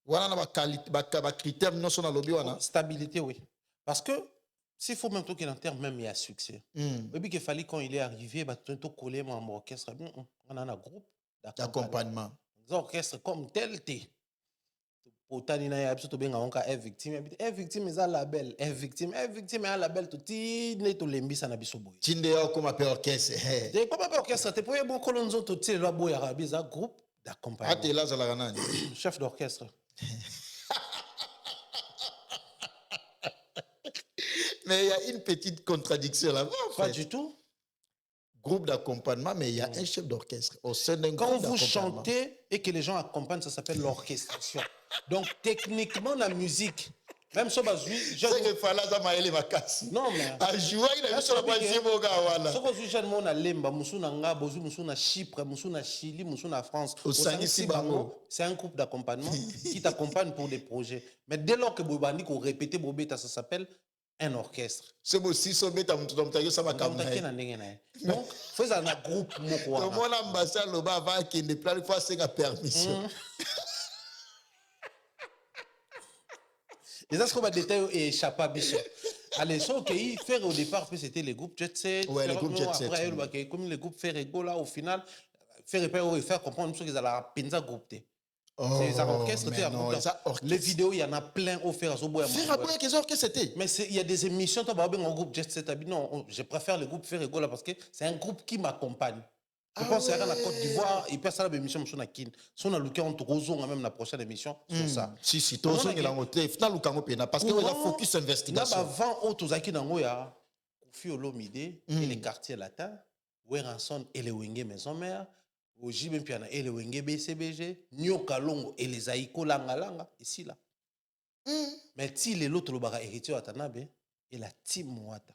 Voilà les critères nyonso na lobi wana. Stabilité, oui. Parce que s'il faut même qu'il en terme même il y a succès. Et puis qu'il fallait quand il est arrivé, bah tout collé mon orchestre, on a un groupe D'accompagnement. Orchestre comme tel t'es. Otani na ya biso benga onka victime victime eza label victime est un label to ti ne to lembisa na biso boy. Tinde ya comme pe orchestre. De comme pe orchestre te poye bon kolonzo to ti la boy arabi za groupe d'accompagnement. Ate là za la nani. Chef d'orchestre. Mais il y a une petite contradiction là-bas. Pas du tout. Groupe d'accompagnement, mais il y a un chef d'orchestre au sein d'un groupe d'accompagnement. Quand vous chantez et que les gens accompagnent, ça s'appelle l'orchestration. Donc, techniquement, la musique, même si on va jouer... C'est que fallait ça maïle vacances. Non, mais... À jouer, il a vu sur la page de Moga, voilà. Si on joue jeune monde à Lemba, Moussou na Bozu, Moussou na Chypre, Moussou na Chili, Moussou na France. Au Sangissi Bango. C'est un groupe d'accompagnement qui t'accompagne pour des projets. Mais dès lors que Bobani, qu'on répète Bobeta, ça s'appelle un orchestre. C'est aussi ça beta ça va donc faut un groupe moko wana mon ambassade loba va qui ne plan fois c'est la permission et ça ce qu'on va détailler et échapper à biso allez ça OK faire au départ c'était les groupes Jet Set ouais les groupes Jet Set après comme les groupes Ferrego là au final faire faire comprendre qu'ils allaient penza groupe. C'est un orchestre, les vidéos, il y en a plein au fer. Mais il y a des émissions, tu as un groupe Jet Set. Non, je préfère le groupe Ferrego là parce que c'est un groupe qui m'accompagne. Je pense que c'est à la Côte d'Ivoire, il passe à l'émission, je suis à Kin. Si on a Lucas, on te rejoint même la prochaine émission sur ça. Si, tu as parce que on a focus investigation. Avant, autres Aki Nangoya, Kofi Olomide et les quartiers latins, Weranson et les Wenge Maison Mère. Au Jibempiana et le Wenge BCBG, Nyoka Longo et les Aïko Langa, ici là. Mais si les autres le héritier Watanabe et la team Mwata.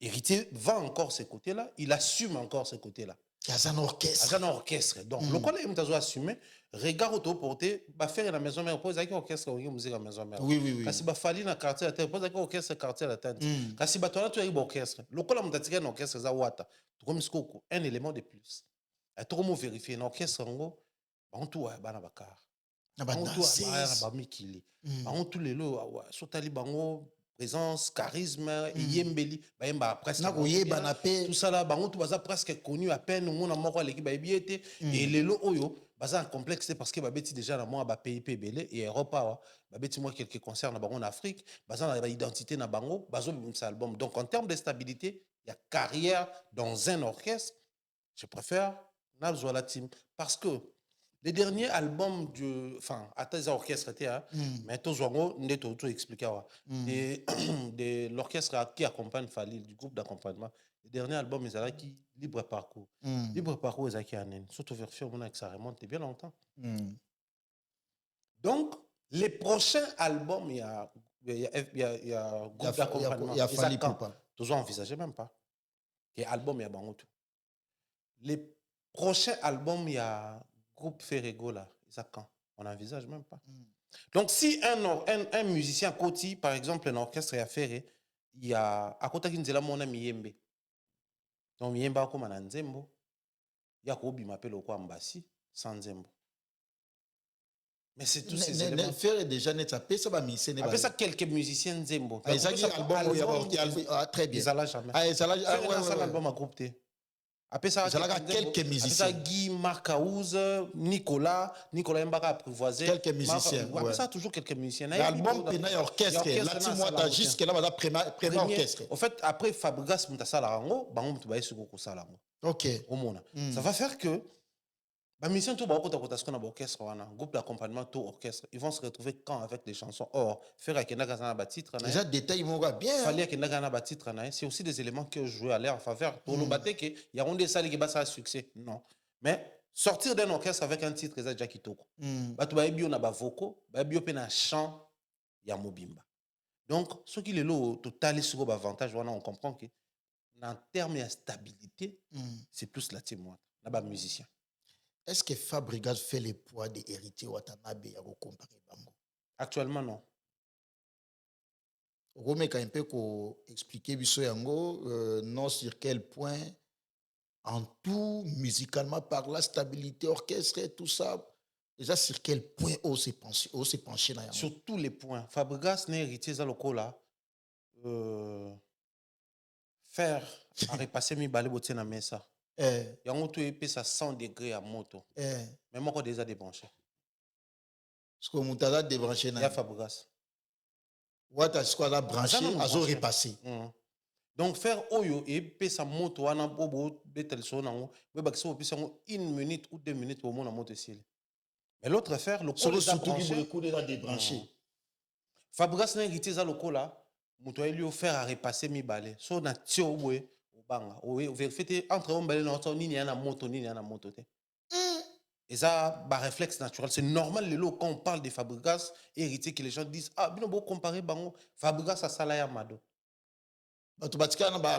Héritier va encore ce côté-là, il assume encore ce côté-là. Il y a un orchestre. Il y a un orchestre. Donc, le quoi il m'a assumé, regarde auto porté, va faire la maison mère, pose avec orchestre, on musique la maison mère. Oui. Kasi ba fali na quartier la tête, pose avec orchestre quartier la tête. Kasi ba toi tu as orchestre. Le quoi m'a tiré un orchestre za wata. Tu comme skoko, un élément de plus. Et tu comme vérifier un orchestre ngo, ba on tout ba na bakar. Ba on tout ba mikili. Ba on tout les lo sotali bango présence, charisme, yembeli, bah presque tout ça là, tout baza presque connu à peine au monde à mort l'équipe été et les lots oyo baza un complexe parce que bah beti déjà na moi bah PIP belé et Europe bah beti moi quelques concerts na bango en Afrique, baza na identité na bango, bazo un album. Donc en termes de stabilité, il y a carrière dans un orchestre, je préfère Nabzo la team parce que les derniers albums de enfin à tes orchestres mais tous wango ndeto tout expliquer de l'orchestre qui accompagne Falil du groupe d'accompagnement les derniers albums ils allaient qui libre parcours ils allaient qui anen surtout version on a que ça remonte bien longtemps donc les prochains albums il y a groupe d'accompagnement il y a Falil pas toujours envisager même pas que album il y a bango tout les prochains albums il y a groupe Ferrego là, ça quand on n'envisage même pas. Donc si un musicien côté par exemple un orchestre à Ferré, il y a à côté qui mon ami Miyembe. Donc Miyembe comme un Nzembo, il y a Kobi m'appelle au Kwambasi sans Nzembo. Mais c'est tous ces éléments. Ferré déjà net ça peut ça va misser après ça quelques musiciens Nzembo. Ah ça album il y a très bien. Ils allaient jamais. Ah ça là album à groupe T. Après ça, quelques musiciens. Après ça, Guy, Marc Aouz, Nicolas Mbaka apprivoisé. Quelques musiciens. Après ça, toujours quelques musiciens. L'album Pena orchestre. Là, tu vois, jusque là, on a premier orchestre. En fait, après Fabregas Moutassalango, Bango Moutubaye Suko Salango. Ok. Ça va faire que les musiciens, tout orchestre, groupe d'accompagnement, tout orchestre, ils vont se retrouver quand avec des chansons. Or, faire avec un titre. Déjà, détail, ils vont bien. Fallait qu'il y ait un titre. C'est aussi des éléments qui jouent à l'air en faveur. Pour le battre, il y a des salles qui battent ça succès. Non. Mais sortir d'un orchestre avec un titre, c'est déjà qui toko. Tu vas bien na vocaux, tu vas bien chant, il y a mobimba. Donc, ce qui est là, total sur avantage, on comprend que en termes de stabilité, c'est plus la team, là musicien. Est-ce que Fabregas fait le poids des héritiers Watanabe à comparer Bango? Actuellement, non. Romeka un peu ko expliquer biso yango non sur quel point en tout musicalement par la stabilité orchestre et tout ça déjà sur quel point on s'est penché na yango. Sur tous les points. Fabregas n'est héritier za lokola. Faire à repasser mi balé boté na mesa. Yango tout épais à 100 degrés à moto. Mais moi quoi déjà débranché. Ce que mutada débranché na. Ya Fabregas. Wata ce qu'on a branché azo repasser. Donc faire oyo et épais à moto wana bobo betel so nango. We bakso opis yango 1 minute ou 2 minutes pour mon moto ici. Mais l'autre faire le col surtout qui beaucoup déjà débranché. Fabregas n'a héritier za lokola. Muto lui offert à repasser mi balé. So na tio boye obanga. O vérifier entre on balé na auto ni na moto ni na moto te. Et ça ba réflexe naturel, c'est normal les lots quand on parle de Fabregas héritier que les gens disent ah bino beau comparer bango Fabregas à Sala Yamado. En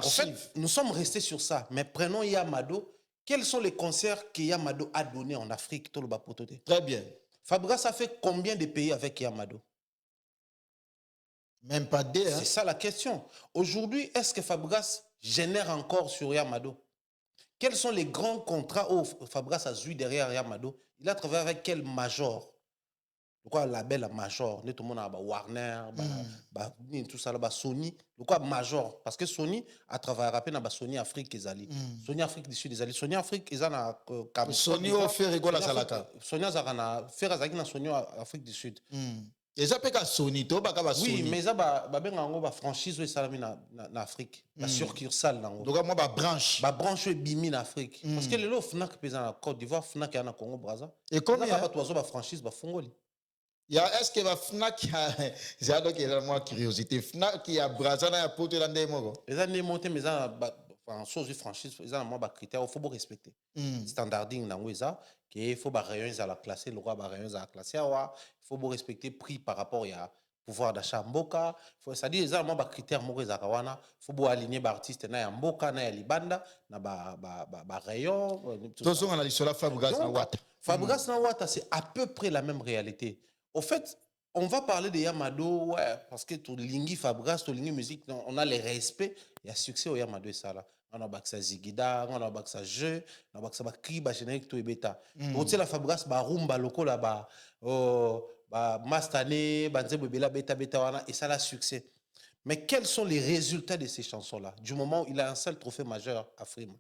fait, nous sommes restés sur ça, mais prenons Yamado, quels sont les concerts que Yamado a donné en Afrique tout le bas pototé. Très bien. Fabregas a fait combien de pays avec Yamado? Même pas deux. C'est ça la question. Aujourd'hui, est-ce que Fabregas génère encore sur Yamado? Quels sont les grands contrats où Fabregas a joué derrière Yamado? Il a travaillé avec quel major? Pourquoi label major? Tout le monde a Warner, tout ça, Sony. Pourquoi major? Parce que Sony a travaillé avec Sony Afrique. Sony Afrique du Sud. Sony Afrique, ils ont Sony a fait rigoler à Salaka. Sony a fait Sony Afrique du Sud. Et ça peut être Sony, to baka Sony. Oui, mais ça ba franchise ou salami na Afrique, la succursale nango. Donc moi ba branche bimi na Afrique. Parce que les lo Fnac pesa na Côte d'Ivoire, Fnac ya na Congo Brazza. Et combien ba toizo ba franchise ba fongoli. Ya est-ce que ba Fnac j'ai donc moi curiosité Fnac ya Brazza na ya poto la ndemo. Les années monté mais ça en chose de franchise, ils ont ba critères, il faut respecter. Standarding nango ça qu'il faut ba rayons à la classer, le roi ba rayons à la classer il faut respecter prix par rapport à pouvoir d'achat mboka, ça dit les gens ba critères mo za kawana, il faut aligner ba artiste na ya mboka na ya libanda na ba rayon tout ça on a sur la Fabregas na Wata. Fabregas na Wata c'est à peu près la même réalité. Au fait, on va parler de Yamado, ouais, parce que tout lingi Fabregas, tout lingi musique, on a les respects, il y a succès au Yamado et ça là. On a baksa Zigida, on a baksa jeu, on a baksa bakri, ba générique tout et bêta. Donc c'est la Fabregas ba rumba loko là ba mastane, ba nzebo bela beta beta wana et ça a succès. Mais quels sont les résultats de ces chansons là du moment où il a un seul trophée majeur à Frima?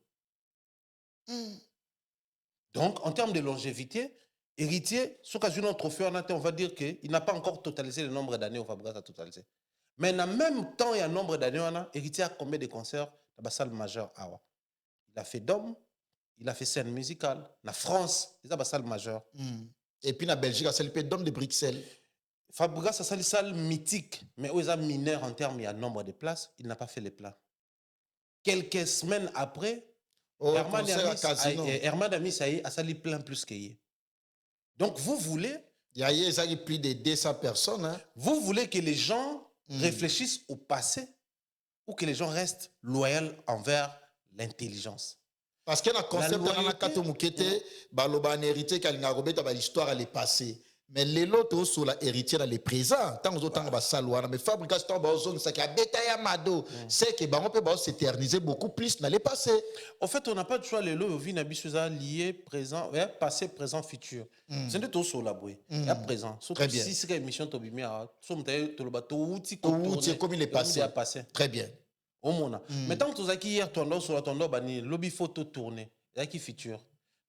Donc en termes de longévité, héritier, ce cas où un trophée on va dire qu'il n'a pas encore totalisé le nombre d'années où Fabregas a totalisé. Mais en même temps, il y a un nombre d'années, héritier a combien de concerts dans la salle majeure? Il a fait Dôme, il a fait scène musicale. La France, il a la salle majeure. Et puis la Belgique, il a fait Dôme de Bruxelles. Fabregas a une salle mythique, mais où il a mineur en termes de nombre de places, il n'a pas fait les plats. Quelques semaines après, Herman Damis a sali plein plus qu'il. Donc vous voulez... Il y a plus de 200 personnes. Hein. Vous voulez que les gens réfléchissent au passé ou que les gens restent loyaux envers l'intelligence? Parce qu'il y a un concept dans la carte moukete, baloba héritier qui a l'histoire elle est passée. Mais les lotos sur la héritier dans les présents, tant aux autres basalouana, mais Fabregas tant bazone ça qui a détaillé Amado, c'est que on peut s'éterniser beaucoup plus dans les passés. En fait, on n'a pas de choix les lots vina bisuza lié présent, passé, présent, futur. C'est de tout sur la bouée. Il y a présent. Très bien. Si c'est une émission tobimia, somme to le bateau outil comme il est passé. Très bien. Au monde. Maintenant tu as qui hier ton sur ton bani lobby photo tourner, il y a qui futur.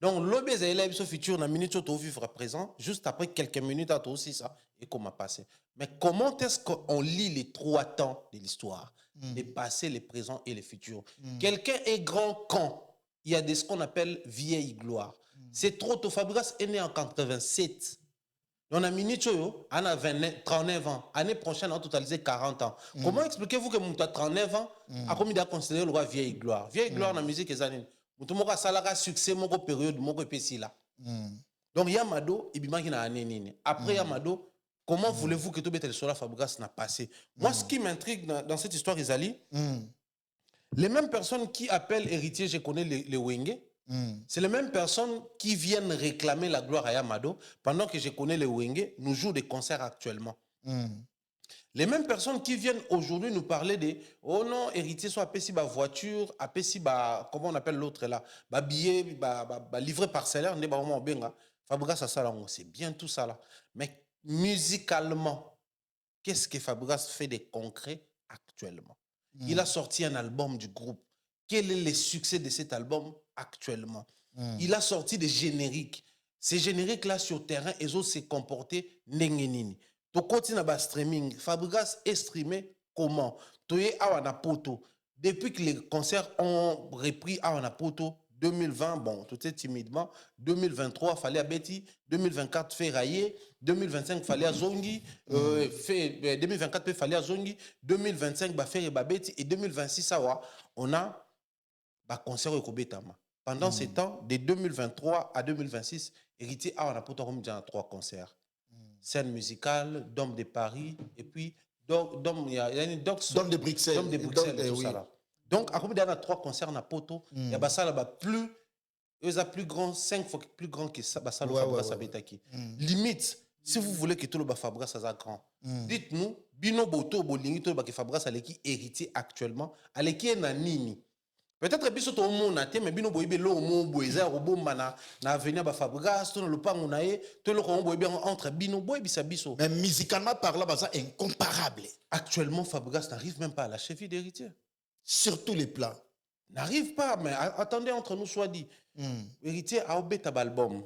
Donc, l'objet est sur futur, na minute au vivre présent, juste après quelques minutes à toi aussi ça, et comment passer. Mais comment est-ce qu'on lit les trois temps de l'histoire, les passés, les présents et les futurs? Quelqu'un est grand quand il y a ce qu'on appelle vieille gloire. C'est trop tôt. Fabregas est né en 87. On a minute, on a 39 ans. L'année prochaine, on a totalisé 40 ans. Comment expliquez-vous que mon 39 ans a commis à considérer le roi vieille gloire? Vieille gloire dans la musique, Mutumoka salara succès moko période moko epesi là. Donc Yamado ibimaki na année nini. Après Yamado, comment voulez-vous que tout betel sola Fabregas n'a passé? Moi ce qui m'intrigue dans cette histoire Isali, les mêmes personnes qui appellent héritier, je connais les Wenge, c'est les mêmes personnes qui viennent réclamer la gloire à Yamado pendant que je connais les Wenge, nous jouons des concerts actuellement. Les mêmes personnes qui viennent aujourd'hui nous parler de oh non, héritier soit appelé si ba voiture, appelé si ba comment on appelle l'autre là, ba billet, ba livret parcellaire, ne ba vraiment benga. Fabregas ça là, c'est bien tout ça là. Mais musicalement, qu'est-ce que Fabregas fait de concret actuellement? Il a sorti un album du groupe. Quel est le succès de cet album actuellement? Il a sorti des génériques. Ces génériques-là sur terrain, ils ont se comporté nengenini. Tu continues à streaming. Fabregas est streamé comment? Tu es à Wanapoto. Depuis que les concerts ont repris à Wanapoto, 2020, bon, tout est timidement. 2023, fallait à Betty. 2024, fait railler. 2025, fallait à Zongi. 2024, fallait à Zongi. 2025, bah, fait Betty. Et 2026, on a bah, concert au Kobetama. Pendant ces temps, de 2023 à 2026, héritier a on a pour 3 concerts. Scène musicale, Dôme de Paris, et puis Dôme de Bruxelles. Dôme de Bruxelles, tout ça là. Donc, à combien d'années 3 concerts na poto, il y a ça là plus, ils ont plus grand, 5 fois plus grand que ça, ça le Fabregas Abetaki. Limite, si vous voulez que tout le Fabregas soit grand, dites-nous, bino boto bolingi tout le Fabregas aleki héritier actuellement, aleki est nani. Peut-être que tout le monde a été, mais bino boibe lo mo boiza robo mana na avenir ba Fabregas to le pango nae to le ko boibe entre bino boibe sa biso. Mais musicalement parlant, c'est incomparable. Actuellement Fabregas n'arrive même pas à la cheville d'héritier. Sur tous les plans. N'arrive pas, mais attendez entre nous soit dit. Héritier a obéta album.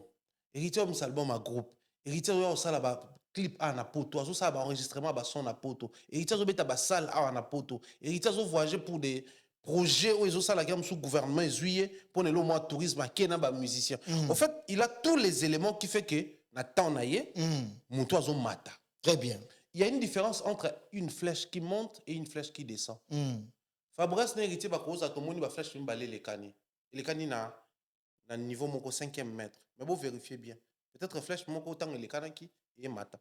Héritier a mis album à groupe. Héritier a aussi la clip à Napoto. Azo ça ba enregistrement ba son Napoto. Héritier a obéta salle à Napoto. Héritier a voyagé pour des projet où ils ont ça la gamme sous gouvernement juillet pour le mois tourisme à Kenya ba musicien. En fait, il a tous les éléments qui fait que na temps naie monto azo mata. Très bien. Il y a une différence entre une flèche qui monte et une flèche qui descend. Fabregas n'a hérité ba cause à tout monde ba flèche qui balé les cani. Les cani na niveau moko 5e mètre. Mais vous vérifiez bien. Peut-être flèche moko tant les cani qui et mata.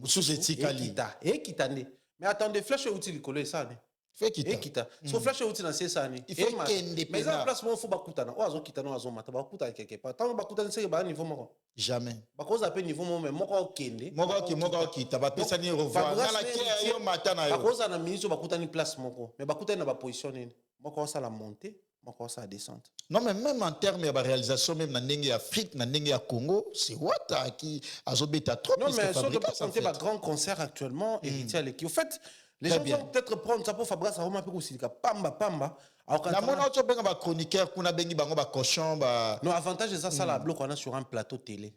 Sous etikali. Et kitane. Mais attendez, flèche est utile coller ça né. Fait kita. Et kita. So flash outi na ça ni. Il faut qu'il mais ça place mon faut bakutana. O azo kitana azo mata bakuta quelque part. Tant bakutana c'est ba niveau moko. Jamais. Ba cause appel niveau mo mais moko kende. Moko kita ba pesa ni revoir. Na la ke yo mata na yo. Ba cause na ministre bakutani place moko. Mais bakutani na ba position ni. Moko ça la montée, moko ça la descente. Non mais même en termes de réalisation même na ndenge Afrique, na ndenge Congo, c'est Wata qui azobeta trop. Non mais sur de ba grand concert actuellement héritier à l'équipe. Au fait les gens vont peut-être prendre ça pour Fabregas à Roma aussi. Pamba. La monnaie, tu as un chroniqueur, qu'on a bengi bango ba cochon. Non, avantage c'est ça, la bloc on a sur un plateau télé.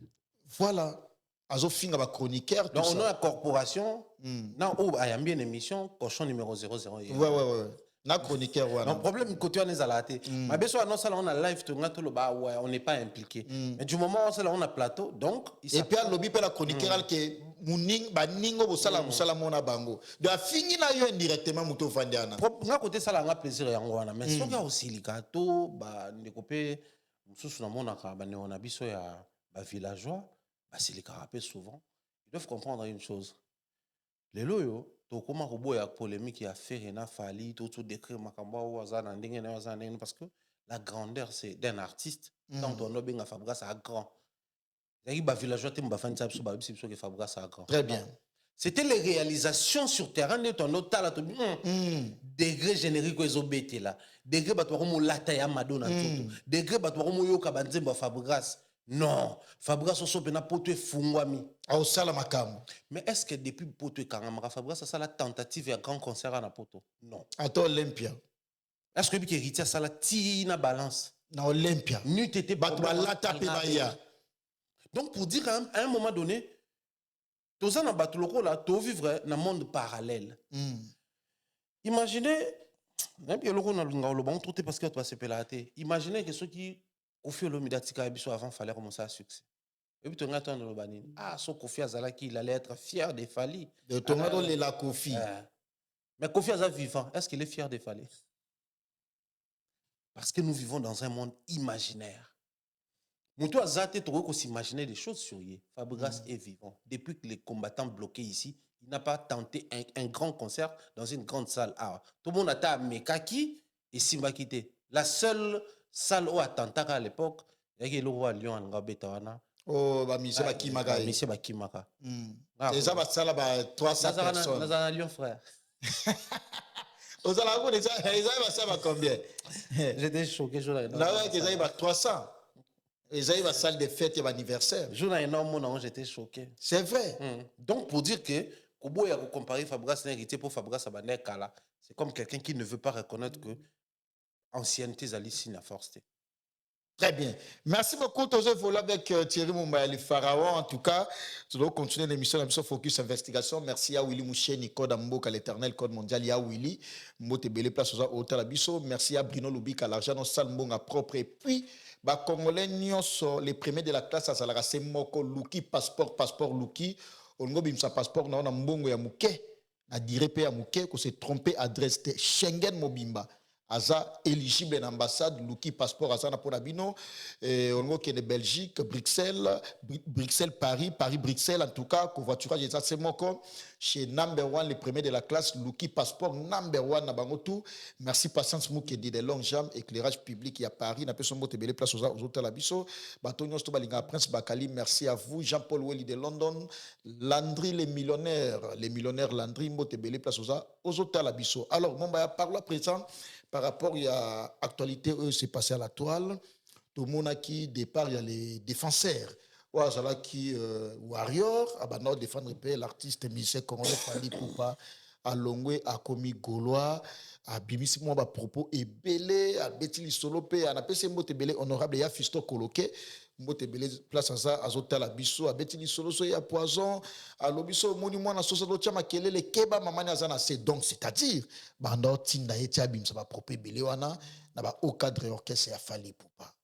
Voilà. Azo finga ba chroniqueur. Donc on a la corporation. Non, il y a bien une émission, cochon numéro 00. Ouais. Na chroniqueur, ouais. Non, problème, côté on est à la tête. Mais bien sûr, on a live, on n'est pas impliqué. Mais du moment où on a plateau, donc. Et puis, lobby pour la chroniqueur, qui Mouning, Baningo, Bosala, Mona Bango. De la fini là, yo indirectement, Mouto Fandiana. N'a côté ça, on a plaisir et on a. Mais si on a aussi les gâteaux, les copains, on a biso ya villageois, c'est les carapés souvent. Ils doivent comprendre une chose. Les loyaux, comment il y a polémique qui a fait Rena Fali, tout décrire Makamba ou Azana, parce que la grandeur c'est d'un artiste. Quand on a bien Fabregas à grand. Il y a des villageois qui ont fait Fabregas à grand. Très bien. C'était les réalisations sur terrain de ton hôtel. Degré générique aux obétés là. Degré batouaromo lataya madonna. Degré batouaromo yoka banzemba Fabregas. Non, Fabregas aussi pena pote fungwami. Au salamakam. Mais est-ce que depuis pote kangamara Fabregas ça la tentative à grand concert à poto? Non. À Olympia. Est-ce que puis héritier ça la tina balance? Na Olympia. N'eût été batoualata pebaya. Donc pour dire à un moment donné, tous ça na batuloko là, tu vivre dans un monde parallèle. Imaginez, même que l'on a le bon tout parce que tu vas se pélater. Imaginez que ceux qui Kofi Olomidati Kabiso avant fallait commencer à succès. Et puis tu as entendu le banin. Ah, so Kofi Azalaki, il allait être fier des Fali. De ton ado la Kofi. Mais Kofi Azal vivant, est-ce qu'il est fier des Fali? Parce que nous vivons dans un monde imaginaire. Moutou Azate, tu peux s'imaginer des choses sur lui. Fabregas est vivant. Depuis que les combattants bloqués ici, il n'a pas tenté un grand concert dans une grande salle. Ah, tout le monde a été Mekaki et Simbakite. La seule salle où attentat à l'époque, il y a le roi Lyon en Gabetawana. Oh, bah, monsieur Bakimaka. Monsieur Bakimaka. C'est ça, bah, ça, là, bah, 300 personnes. Nous avons un lion, frère. Aux alentours, ils avaient ça, bah, combien? J'étais choqué. Là, ils avaient 300. Ils avaient la salle de fête et l'anniversaire. J'étais choqué. C'est vrai. Donc, pour dire que, Kobo a comparé Fabregas à héritier pour Fabregas à Kala, c'est comme quelqu'un qui ne veut pas reconnaître que ancienneté Zalissi n'a force. Très bien. Merci beaucoup. Tous voilà avec Thierry Moumbaye, le pharaon. En tout cas, nous allons continuer l'émission Focus Investigation. Merci à Willy Moucheni, Code Amboka, l'éternel Code mondial. Il y a Willy, Mote Bele Place aux Hôtel Abisso. Merci à Bruno Lubika, l'argent dans Salmbonga propre. Et puis, bah, Congolais, les premiers de la classe, à Salara, c'est Moko, Luki, passeport, Luki. On a un passeport, on a Mbongo ya Mouké. On a direct à Mouké, qu'on s'est trompé, adresse Schengen Mobimba. Aza éligible en ambassade, Luki passeport Azana pour Nabino, on est de Belgique, Bruxelles, Paris, Bruxelles, en tout cas, covoiturage, c'est mon cas, chez number one, les premiers de la classe, Luki passeport number one, Nabangotou. Merci, Patience Moukedi, de longues jambes, éclairage public, il y a Paris, n'a pas son mot, te place aux hôtels Abisso, Batonio Stobalinga, Prince Bakali, merci à vous, Jean-Paul Welly de London, Landry, les millionnaires Landry, mot, te place aux hôtels Abisso. Alors, mon parle à présent, par rapport à l'actualité, c'est passé à la toile. Tout le monde a qui départ, il y a les défenseurs. Voilà qui Warrior, à défendre l'artiste musicien congolais Fally Ipupa, à Longwe, à Komi Gaulois, à Bimisi moi propos et belé, à Betty Solopé, à Napese Mbote Belé honorable, il y a Fisto Coloqué. Mbote Belé place à ça, à Zotal à Bisso, à Betty Soloso, il y a Poison, à Lobiso, Monument, à Soso, Tchama Kele, les Keba, Mamani Azana, c'est donc, c'est-à-dire, Bando Tinda et Tiabim, ça va propre Belé, wana, n'a pas au cadre orchestre, et à Fally Ipupa.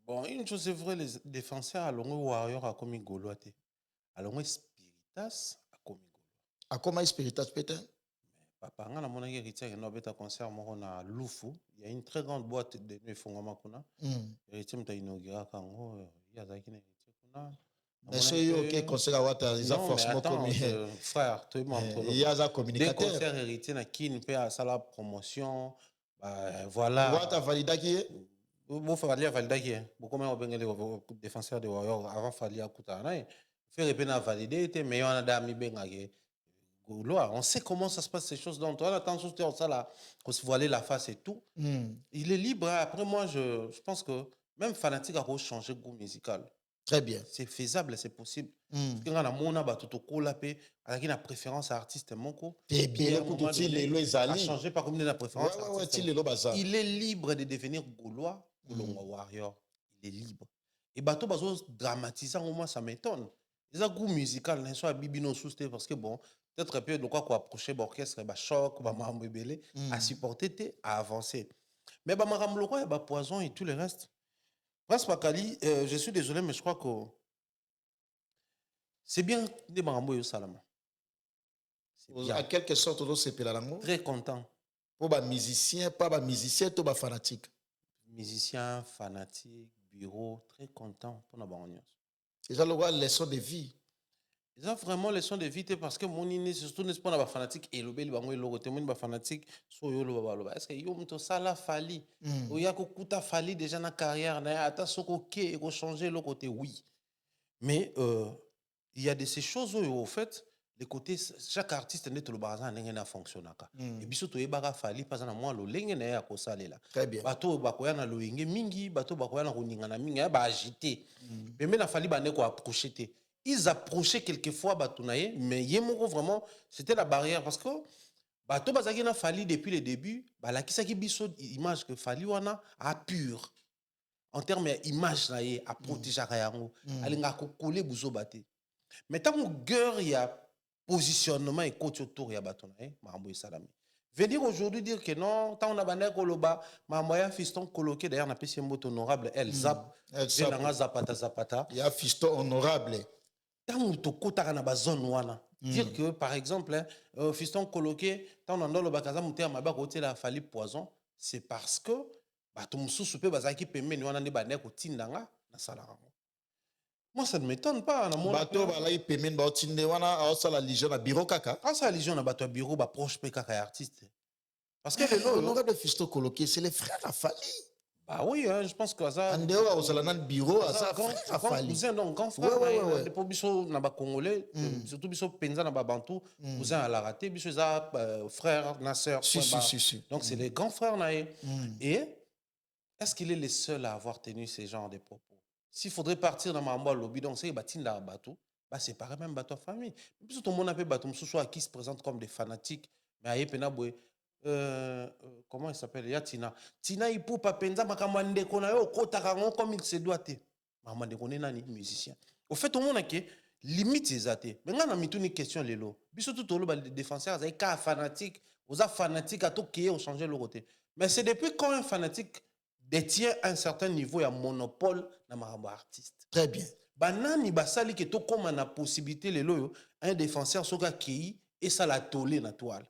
Bon, une chose est vraie, les défenseurs à Longwe Warrior à Komi Gaulois, à Longwe Spiritas à Komi Gaulois. À comment Spiritas peut-être? Papa, on a mon héritier qui a un concert à Loufou. Il y a une très grande boîte de nuit Fongamakuna. Héritier m'a inauguré à Kango. Il y a un héritier. Mais c'est ok, concert à Wata, ils ont forcément commis. Frère, tout le monde. Il y a un communicateur. Des concerts héritiers qui ne paient à la promotion. Voilà. Wata valida qui est? Vous fallait valider qui est? Beaucoup moins bien les défenseurs de Warrior avant fallait écouter. Faire répéter valider, mais on a d'amis bien. On sait comment ça se passe ces choses dans toi. Attention, ça là, qu'on se voiler la face et tout. Il est libre. Après moi, je pense que même fanatique a changé de goût musical. Très bien. C'est faisable, c'est possible. Parce que quand on a tout au collapé, avec une préférence à artiste monko. Et bien, il a changé par comme une préférence. Il est libre de devenir Gaulois ou Warrior. Il est libre. Et bateau bazo dramatisant au moins ça m'étonne. Les goût musical, ne soit bibino sousté parce que bon. Peut-être un peu de quoi approcher l'orchestre, choc, à supporter, à avancer. Mais il y a Poison et tout le reste. Prince Bakali, je suis désolé, mais je crois que c'est bien de Marambo Salama. À quelque sorte, c'est très content. Pour les musiciens, pas les musiciens, tout les fanatiques. Musiciens, fanatiques, bureau, très content pour nous. C'est la leçon de vie. Ils ont vraiment leçon de vie parce que mon inné surtout n'est pas fanatique et le bel bango le côté mon fanatique so yo lo baba est-ce que yo mto sala Fally ou ya ko kuta Fally déjà na carrière na ata soko ke ko changer le côté oui mais il y a de ces choses où au fait les côtés chaque artiste n'est le bazan n'engena fonctionnaka et biso to yebaka Fally pas na moi lo lenge na ya ko salela très bien bato bakoya na lo yenge mingi bato bakoya na koninga na mingi ba agiter mais na Fally ba ne ko approcher te. Ils approchaient quelquefois Batounaye, mais Yemoro vraiment, c'était la barrière parce que Bato Bazaki n'a Fally depuis le début, la qui biso image que Fally wana a pure. En termes d'image, à protéger Rayango, à coller Bouzo Baté. Mais tant que guerre, il y a positionnement et coach autour, il y a Batounaye, Marambo et Salami. Venir aujourd'hui dire que non, tant on a bané Koloba, Mamoya Fiston coloqué, d'ailleurs, on a payé un mot honorable, elle zap, Zapata. Il y a Fiston honorable. Tant que tu as zone wana dire que par exemple fiston coloqué tant on a le bakaza muté ma ba côté la Fally Poison c'est parce que ba to mususu pe bazaki pembeni wana ne ba ne ko tindanga na sala. Moi ça ne m'étonne pas na mon bato ba la pembeni ba tinde wana a sala légion na bureau kaka a sala légion na bato bureau ba proche pe kaka artiste parce que l'honorable fiston coloqué c'est les frères à Fally Ah oui, hein, je pense que ça. En dehors, au salon bureau, Ça, ça grand Fali. cousin, donc grand frère. Ouais, ouais, ouais. Depuis biso na ba Congolais, surtout biso penza na ba Bantou, cousin à la raté, biso za frère, na sœur. Si, si, si, si. Donc c'est les grands frères na. Et est-ce qu'il est le seul à avoir tenu ce genre de propos? S'il faudrait partir dans ma lobby, donc c'est batinda bateau, bah c'est pareil même bateau famille. Puis tout le monde a fait bateau, soit qui se présente comme des fanatiques, mais aïe pena boy. Comment il s'appelle? Il y a Tina. Tina, il peut pas penser makamande kona yo kota kango comme il se doit te. Makamande kona nani musicien. Au fait, tout le monde a que limite ces athées. Mais on a mis une question lelo. Biso tout le monde défenseurs, ils sont fanatiques, aux fanatiques à tout qui ont changé le côté. Mais c'est depuis quand un fanatique détient un certain niveau, il y a monopole dans ma artiste. Très bien. Banani basali que to comme na possibilité lelo un défenseur soka ki et ça la tolé na toile.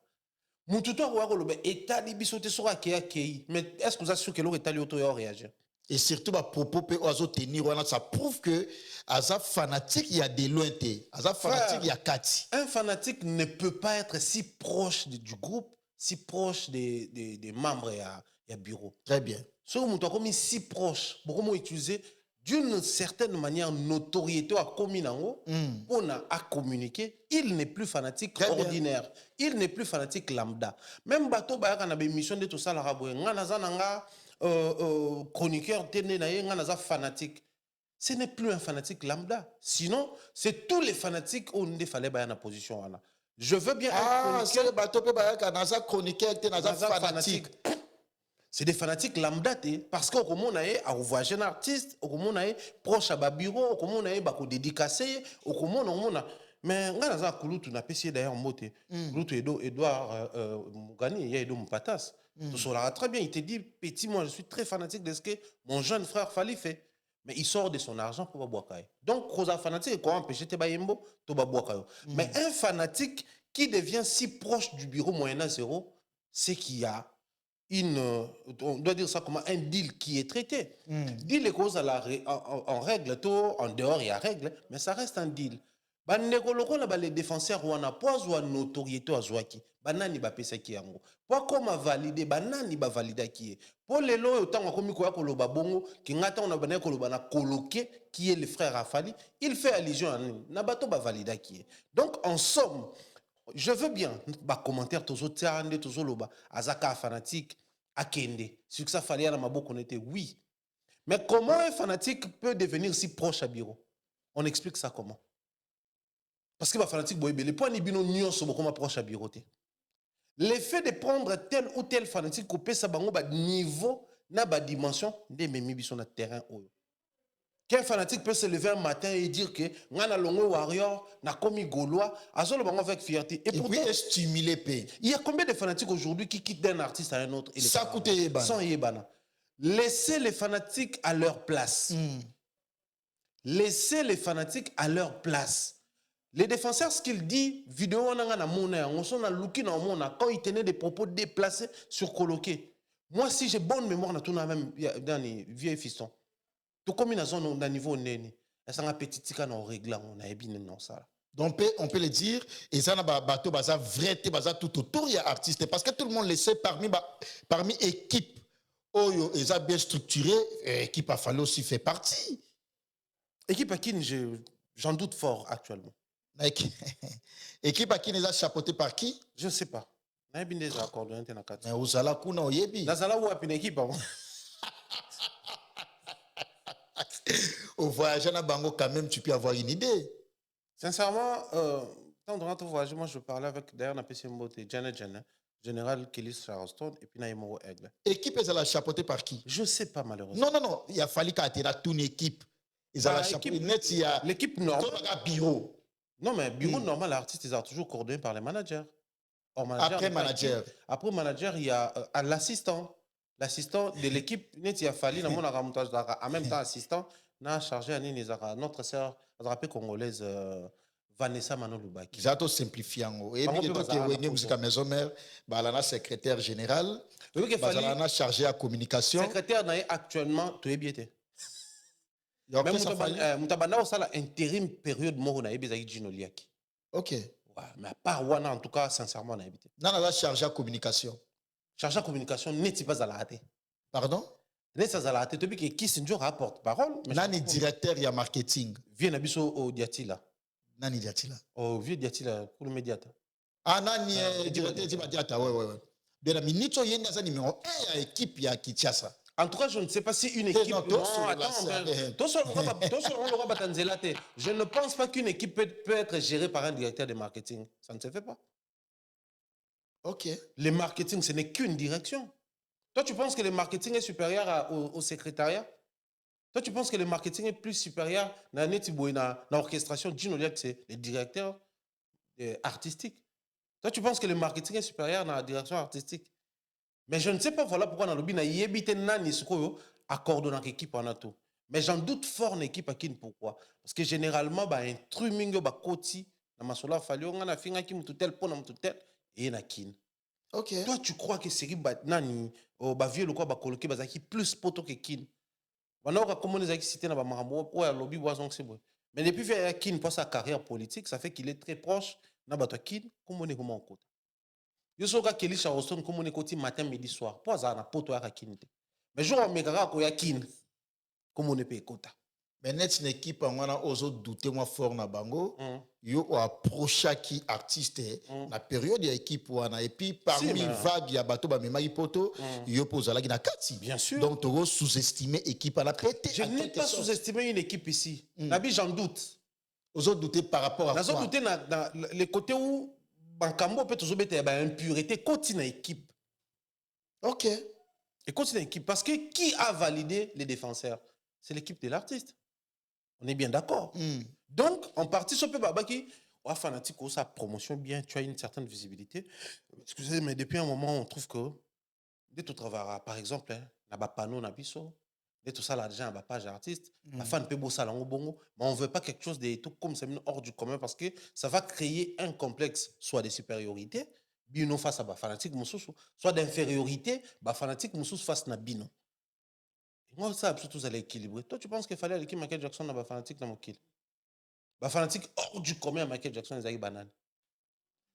Mututo wa ko lobe etali biso te soka ki mais est-ce que vous avez sûr que l'autre etali auto réagir? Et surtout, à propos de oiseau tenir, ça prouve que Aza fanatique, il y a des lointains. Aza fanatique, il y a Kati. Un fanatique ne peut pas être si proche du groupe, si proche des membres et à bureau. Très bien. Ce que comme si proche, beaucoup utiliser d'une certaine manière notoriété à communango pour à communiquer, il n'est plus fanatique très ordinaire. Bien. Il n'est plus fanatique lambda. Même bateau ba kana be mission de tout ça la raboué ngana zananga chroniqueur tenenaye ngana fanatique. Ce n'est plus un fanatique lambda. Sinon, c'est tous les fanatiques où il fallait ba na position wana. Je veux bien un c'est le bateau pe ba kana za chroniqueur tenaza fanatique. C'est des fanatiques lambda parce qu'au moment a voyagé un artiste, au moment proche à ba bureau, au moment ba ko dédicacé, au moment on mais ngana za kulutu na pesi d'ailleurs moté. Kulutu Edouard Mugani, il y a Edo Mpatas. Tout cela très bien, il te dit petit moi je suis très fanatique de ce que mon jeune frère Fali fait. Mais il sort de son argent pour Babouakaï. Donc, Rosa fanatique, comment empêcher Tebayembo, Babouakaï. Mais un fanatique qui devient si proche du bureau moyen zéro, c'est qu'il y a on doit dire ça comme un deal qui est traité. Deal est cause en règle, en dehors il y a règle, mais ça reste un deal. Les défenseurs ou en poids ou en notoriété à Zouaki. Banani ba pesa ki yango. Pour comment valider banani ba valida ki est. Pour les lois autant comme quoi ko loba bongo ki ngata on a bané ko loba na coloqué qui est le frère Afali, il fait allusion à na bato ba valida qui est. Donc en somme, je veux bien ba commentaire tozo tiande tozo loba azaka fanatique akende. Ce que ça fallait na maboko était oui. Mais comment un fanatique peut devenir si proche à bureau? On explique ça comment? Parce que les fanatiques, les points de vue sont beaucoup proches à Biroté. L'effet de prendre tel ou tel fanatique, couper sa bango, niveau, na dimension, des mêmes sur notre terrain. Qu'un fanatique peut se lever un matin et dire que ngana longo warrior, na komi gaulois, azolo bango avec fierté. Et pourtant, stimuler pays. Il y a combien de fanatiques aujourd'hui qui quittent d'un artiste à un autre? Ça coûte yébana. Sans yébana. Laissez les fanatiques à leur place. Laissez les fanatiques à leur place. Les défenseurs, ce qu'ils disent, vidéo on a quand ils tenaient des propos déplacés sur coloqué. Moi, si j'ai bonne mémoire, on a même dans les vieux fistons. Tout comme une zone au niveau néni, ça a un petit tika dans règle, on a bien non ça. Donc on peut le dire, et ça n'a pas bateau, ça vrai, ça tout autour il y a artistes parce que tout le monde le sait parmi équipe, oh ils ont bien structuré, équipe a fallu aussi faire partie. Équipe à qui j'en doute fort actuellement. Équipe à qui les a chapeauté par qui? Je ne sais pas. Mais au Zala Kuna au Yebi. Au voyage à Bango, quand même, tu peux avoir une idée. Sincèrement, quand on rentre au voyage, moi je parlais avec d'ailleurs la PCMBO, Janet Jenner, Général Kelly Charleston et puis Naïmo Aigle. Équipe, ils ont chapeauté par qui? Je ne sais pas malheureusement. Non. Il a fallu qu'il y ait toute une équipe. Ils ont chapeauté. L'équipe normale. Bureau. Non, mais bureau normal, l'artiste, ils sont toujours coordonnés par les managers. Après manager. Après manager, il y a l'assistant. L'assistant de l'équipe, il a fallu, en même temps, assistant, n'a chargé à notre sœur, congolaise, Vanessa Manolubaki. J'ai tout simplifié. Et puis, musique à maison mère, la secrétaire générale, la chargée à communication. Secrétaire actuellement, tu es bien. Même Moutabana, ça a intérim période mort na ebezaki Ginoliaki. OK. Ouais, mais à part Wana, en tout cas, sincèrement, on a habité. Non, la chargée à communication. Chargée à communication, n'est pas à la hâte. Pardon? ça a la tête que qui c'est rapporte parole. Nani directeur ya marketing. Viens abisso au Diatila. Nani Diatila. Au vieux Diatila pour le médiateur. Ah nani directeur di Diata ouais. Bien ami Nito yenda za numéro 1 ya équipe ya Kinshasa. En tout cas, je ne sais pas si une équipe. Je ne pense pas qu'une équipe peut être gérée par un directeur de marketing. Ça ne se fait pas. Ok. Le marketing, ce n'est qu'une direction. Toi, tu penses que le marketing est supérieur au secrétariat? Toi, tu penses que le marketing est plus supérieur à l'orchestration? C'est le directeur artistique. Toi, tu penses que le marketing est supérieur à la direction artistique? Mais je ne sais pas, voilà pourquoi dans le lobby, il y a à coordonner l'équipe en tout. Mais j'en doute fort une équipe à qui. Pourquoi? Parce que généralement, un truc mingo ba koti na masola fali on a finga qui mututel pour mututel et na kin. Ok. Toi, tu crois que c'est nani ba vieux le quoi ba coloquer bazaki plus poto que kin. Maintenant, on a comment les cité na ba marambo ou à lobby boison c'est bon. Mais depuis faire kin pour sa carrière politique, ça fait qu'il est très proche na ba kin comme on est comment on compte. Yo soka keli Charleston comme on est côté matin midi soir. Pas ça na poto à kinite. Mais jour on megara ko ya kin comme on est payé quota. Mais net une équipe on a oso douter moi fort na bango. Yo approcha qui artiste na période ya équipe wana et puis parmi vague ya bato ba memaki poto yo poza la na kati. Bien sûr. Donc tu sous-estimer équipe à la pété. Je n'ai pas sous-estimé une équipe ici. Nabi j'en doute. Oso douter par rapport à quoi? Oso douter dans les côtés où Bankambo peut toujours mettre impureté continue équipe. OK. Et continue équipe parce que qui a validé les défenseurs? C'est l'équipe de l'artiste. On est bien d'accord. Donc, en partie, ce peu babaki, ou fanatique, sa promotion bien, tu as une certaine visibilité. Excusez, mais depuis un moment, on trouve que dès tout travail, par exemple, na ba panneau na biso, dès tout ça l'argent ba page artiste, la fan peut bosser là bongo, mais on veut pas quelque chose de tout comme ça hors du commun parce que ça va créer un complexe soit de supériorité, bino face à ba fanatique mususu, soit d'infériorité, ba fanatique mususu face na bino. Moi, ça, surtout, à l'équilibre. Toi, tu penses qu'il fallait aller Michael Jackson dans la fanatique dans mon kill? La fanatique hors du commun à Michael Jackson, les banane.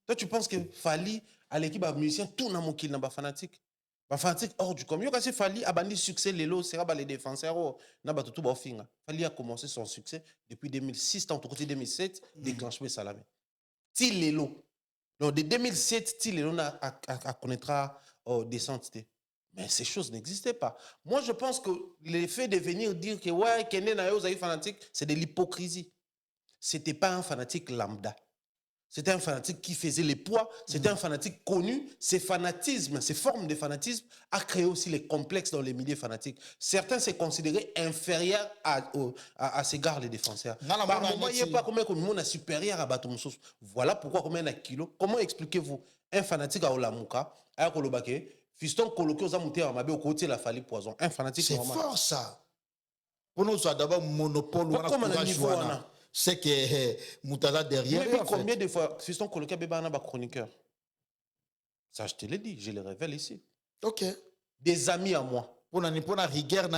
Toi, tu penses qu'il fallait à l'équipe de musiciens tout dans mon kill dans la fanatique? La fanatique hors du commun. Il fallait abandonner succès, les sera les défenseurs, n'a pas tout bafinga. Fallait a commencé son succès depuis 2006, tant côté 2007, déclenché Salamé. Ti Lelo. Donc, de 2007, Ti Lelo a connaîtra descente. Mais ces choses n'existaient pas. Moi, je pense que l'effet de venir dire que ouais, Kenya Nayo fanatique, c'est de l'hypocrisie. Ce n'était pas un fanatique lambda. C'était un fanatique qui faisait les poids. C'était un fanatique connu. Ces fanatismes, ces formes de fanatisme a créé aussi les complexes dans les milieux fanatiques. Certains se considéraient inférieurs à ces gars les défenseurs. Par moment, il n'y a pas combien de monde supérieur à Batomoussous. Voilà pourquoi combien de kilos. Comment expliquez-vous un fanatique à Olamuka, à Kolobake, fiston coloqué aux amouteurs à Mabé au côté de la Fali Poison. Un fanatique c'est normal. Fort ça. Pour nous, ça d'abord monopole. C'est que Moutala derrière. Mais combien de fois fiston coloqué à un chroniqueur? Ça, je te l'ai dit, je le révèle ici. Ok. Des amis à moi. Pour la rigueur,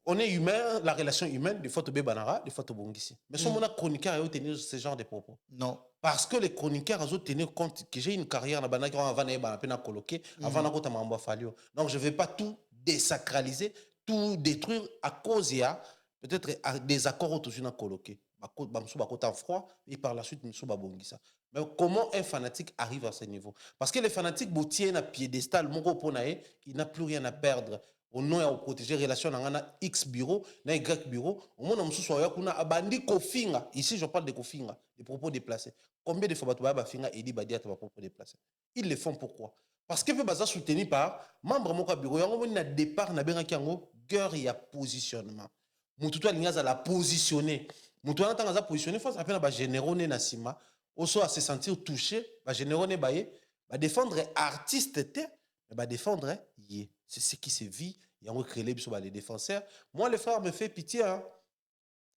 on est humain, la relation humaine, des fois tu Banara, des fois tu Bongisi. Mais si on a chroniqueur à tenir ce genre de propos. Non. Parce que les chroniqueurs ont tenir compte que j'ai une carrière dans Banaki avant de coloquer, avant de m'amba falio. Donc je ne vais pas tout désacraliser, tout détruire à cause il y a peut-être des accords autour de coloquer. En froid et par la suite Bongisa. Mais comment un fanatique arrive à ce niveau? Parce que les fanatiques tiennent à piédestal, il n'a plus rien à perdre. Au nom et au protéger relation dans X bureau, dans Y bureau, au moins on a abandi kofinga. Ici je parle de kofinga, des propos déplacés. Combien de fois tu finga et dit badia tes propos déplacés? Ils le font pourquoi? Parce que peut baza soutenu par membre mon bureau, on a départ na benga kiango guerre et positionnement. Mututo alingaza la positionner. Mututo anatanga za positionner face à peine ba généraux na sima, oso à se sentir touché, ba généraux ne baye, ba défendre artiste té, mais ba défendre yé. C'est ce qui se vit. Il y a les défenseurs. Moi, le frère me fait pitié. Hein.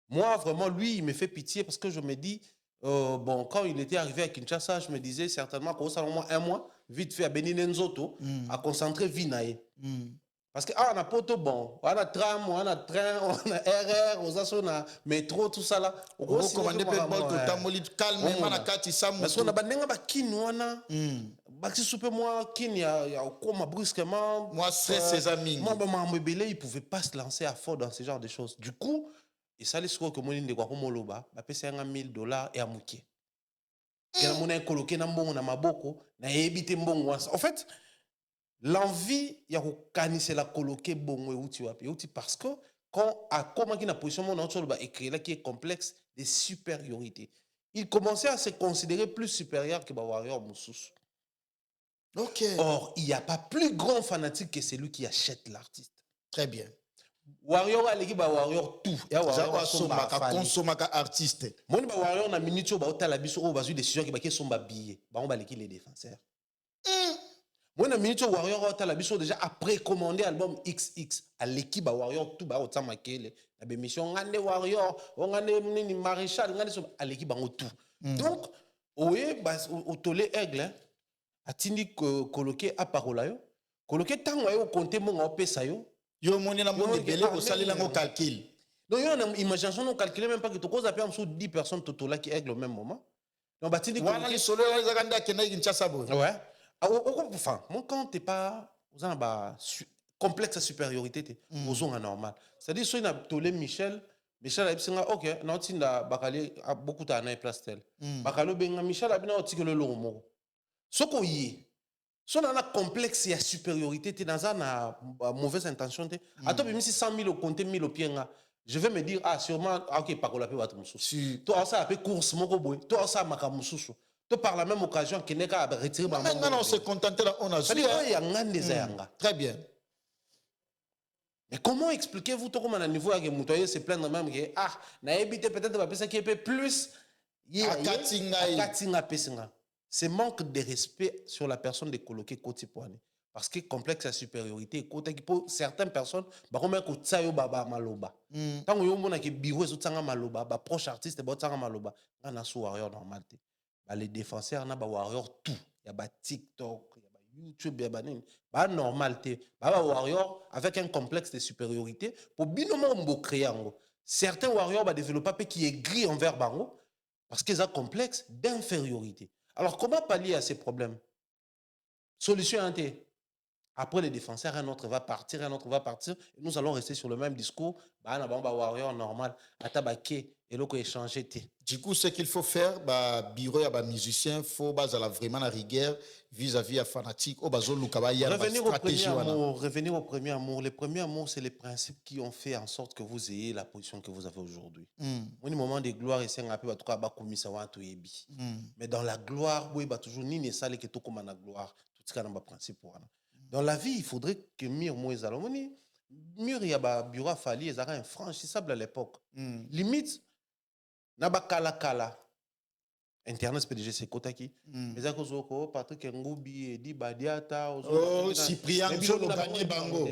Moi, vraiment, lui, il me fait pitié parce que je me dis, bon, quand il était arrivé à Kinshasa, je me disais certainement qu'au salon, au moins un mois, vite fait à Benin Nzoto, à concentrer Vinae. Parce que, on a poto bon, on a tram, on a train, on a RR, on a métro, tout ça là. On recommande pas de calme, on a kati samu. Parce qu'on a banenga ba kinwana. Baxi Soupe, moi, qui y a quoi, brusquement. Moi, stress ses amis. Moi, il ne pouvait pas se lancer à fond dans ce genre de choses. Du coup, et ça, les scores que moi, je quoi comme Oloba, bah, c'est $1,000 et à Mouké. Et on a coloqué dans bon, na maboko, na évité bon. En fait, l'envie, il y a c'est la coloquer bon outil parce que quand à comment qui na position mon autre ba écrit là qui est complexe de supériorité. Il commençait à se considérer plus supérieur que ba warrior Moussous. Ok. Or, il n'y a pas plus grand fanatique que celui qui achète l'artiste. Très bien. Warrior a l'équipe warrior tout. Il y a un consommateur artiste. Moi, je warrior na minute où ba la biso où ba décision qui ba qui sont ba billets. Ba on ba l'équipe les défenseurs. Moi, na minute où warrior a la biso déjà après commandé album XX à l'équipe ba warrior tout ba au temps makele. La bémission ngande warrior, ngande ni maréchal, ngande à l'équipe ba tout. Donc, oui, bah au tolé aigle. Atindi coloquer à parole yo coloquer tant yo compter mon opesa yo yo moni na mon belé au salir na calcul. Donc yo na imagination non calculer même pas que to cause appeler sur 10 personnes totola qui aigle au même moment. Donc batindi wana li solo les aganda kena Kinshasa bo. Ouais. Enfin, mon quand t'es pas aux en bas complexe à supériorité t'es aux on normal. C'est-à-dire soit na tolé Michel a dit OK, na tinda bakali a beaucoup ta na place tel. Bakalo benga Michel a bien otike le lomo. Soko yi so na complexe ya supériorité t'es dans une mauvaise intention t'es attends même si 100 000 au compter 1000 au pied je vais me dire sûrement OK pas qu'on l'appelle votre mususu toi ça appelle course moko boy toi ça maka mususu toi par la même occasion qui n'est qu'à retirer ma maintenant on se contenter là on a ça dit il y a ngande zayanga très bien. Mais comment expliquez-vous tout comme à niveau à que se plaindre même que na éviter peut-être pas ça qui est plus katinga pesinga. C'est manque de respect sur la personne de coloquer côté poignet. Parce que complexe à supériorité, côté pour certaines personnes, bah comme ko tsayo baba maloba. Tant que yo mona ke bureau zo tsanga maloba, ba proche artiste ba tsanga maloba, na sou warrior normalité. Bah les défenseurs na ba warrior tout. Il y a ba TikTok, il y a ba YouTube, il y a ba nini. Ba normalité. Ba warrior avec un complexe de supériorité pour binomo mbo créer ngo. Certains warriors ba développer qui est gris envers bango parce qu'ils ont un complexe d'infériorité. Alors, comment pallier à ces problèmes? Solution inté. Après les défenseurs, un autre va partir, et nous allons rester sur le même discours. Bah, on va warrior normal, atabake, et l'autre échanger. Du coup, ce qu'il faut faire, bah, bureau ya ba musicien, faut bazala vraiment la rigueur vis-à-vis à fanatique, au bazo lukaba ya revenir au premier amour. Le premier amour, c'est les principes qui ont fait en sorte que vous ayez la position que vous avez aujourd'hui. Au moment de gloire, et c'est un peu mais dans la gloire, oui, bah toujours ni ne sale que tout comme la gloire, tout ce qui est principe. Dans la vie, il faudrait que mur moins alomoni, mur ya ba bureau fali, ils avaient infranchissable à l'époque. Limite naba kala internet PDG c'est kotaki mais akozoko Patrick Ngoubi Edi Badiata Cyprien Nzolo gagné bango